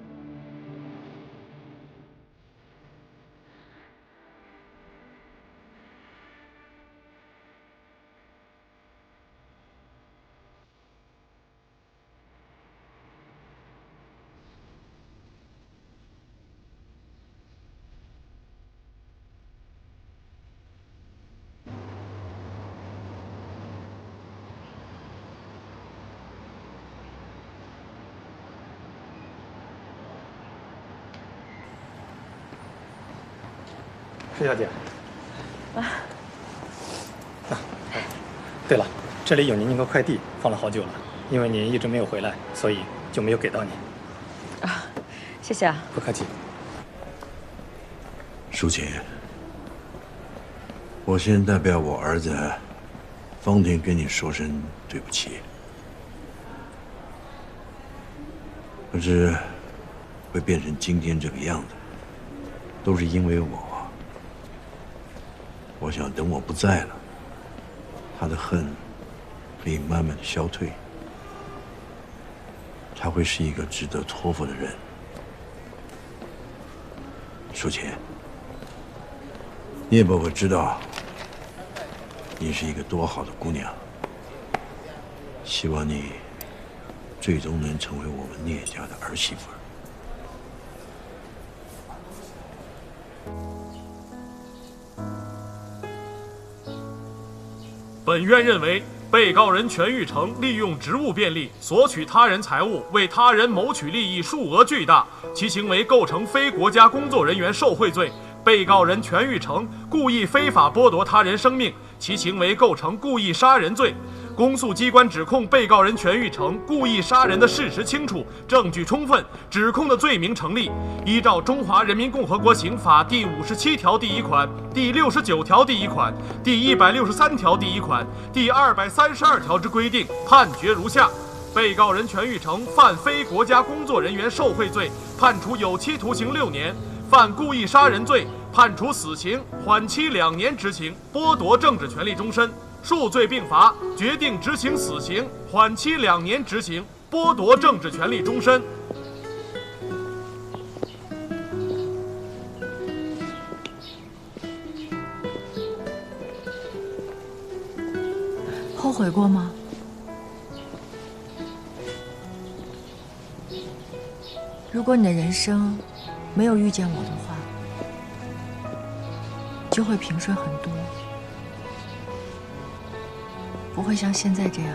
施小姐。对了，这里有您一个快递，放了好久了，因为您一直没有回来，所以就没有给到您。谢谢啊。不客气。舒琴，我先代表我儿子方婷跟你说声对不起。可是会变成今天这个样子，都是因为我。我想等我不在了，他的恨可以慢慢的消退，他会是一个值得托付的人。舒琴，你也不会知道，你是一个多好的姑娘。希望你最终能成为我们聂家的儿媳妇儿。本院认为，被告人全玉成利用职务便利索取他人财物，为他人谋取利益，数额巨大，其行为构成非国家工作人员受贿罪。被告人全玉成故意非法剥夺他人生命，其行为构成故意杀人罪。公诉机关指控被告人全玉成故意杀人的事实清楚，证据充分，指控的罪名成立。依照《中华人民共和国刑法》第57条第1款、第69条第1款、第163条第1款、第232条之规定，判决如下：被告人全玉成犯非国家工作人员受贿罪，判处有期徒刑6年；犯故意杀人罪，判处死刑，缓期2年执行，剥夺政治权利终身。数罪并罚，决定执行死刑，缓期2年执行，剥夺政治权利终身。后悔过吗？如果你的人生没有遇见我的话，就会平顺很多。不会像现在这样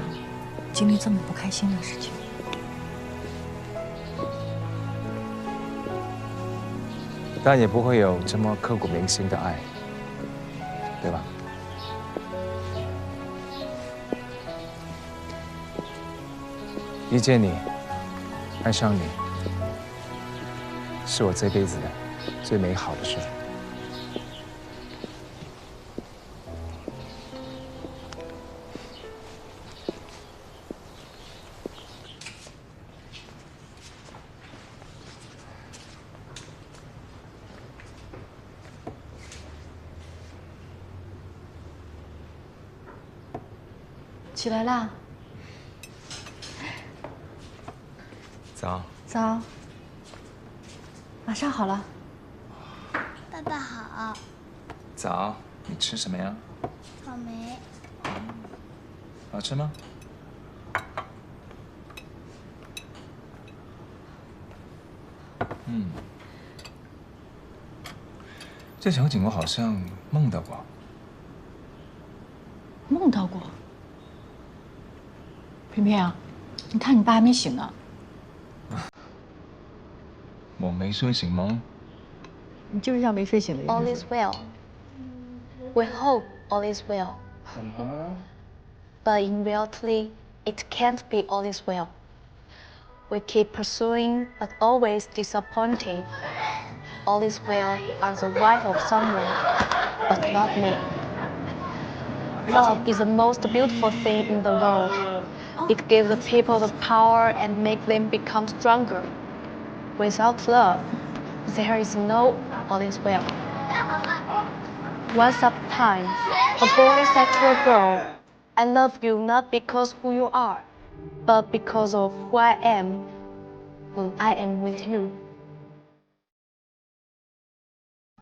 经历这么不开心的事情。但也不会有这么刻骨铭心的爱，对吧？遇见你，爱上你，是我这辈子的最美好的事。起来啦！早。早。马上好了。爸爸好。早，你吃什么呀？草莓。好吃吗？这场景我好像梦到过。梦到过。萍萍啊，你看你爸还没醒呢。我没睡醒吗？你就是像没睡醒的样子。 All is well. We hope all is well. But in reality, it can't be all is well. We keep pursuing, but always disappointing. All is well are the wife of someone, but not me. Love is the most beautiful thing in the world. It gives the people the power and makes them become stronger. Without love, there is no all is well. Once upon a time, a boy said to a girl, I love you not because who you are, but because of who I am when I am with you.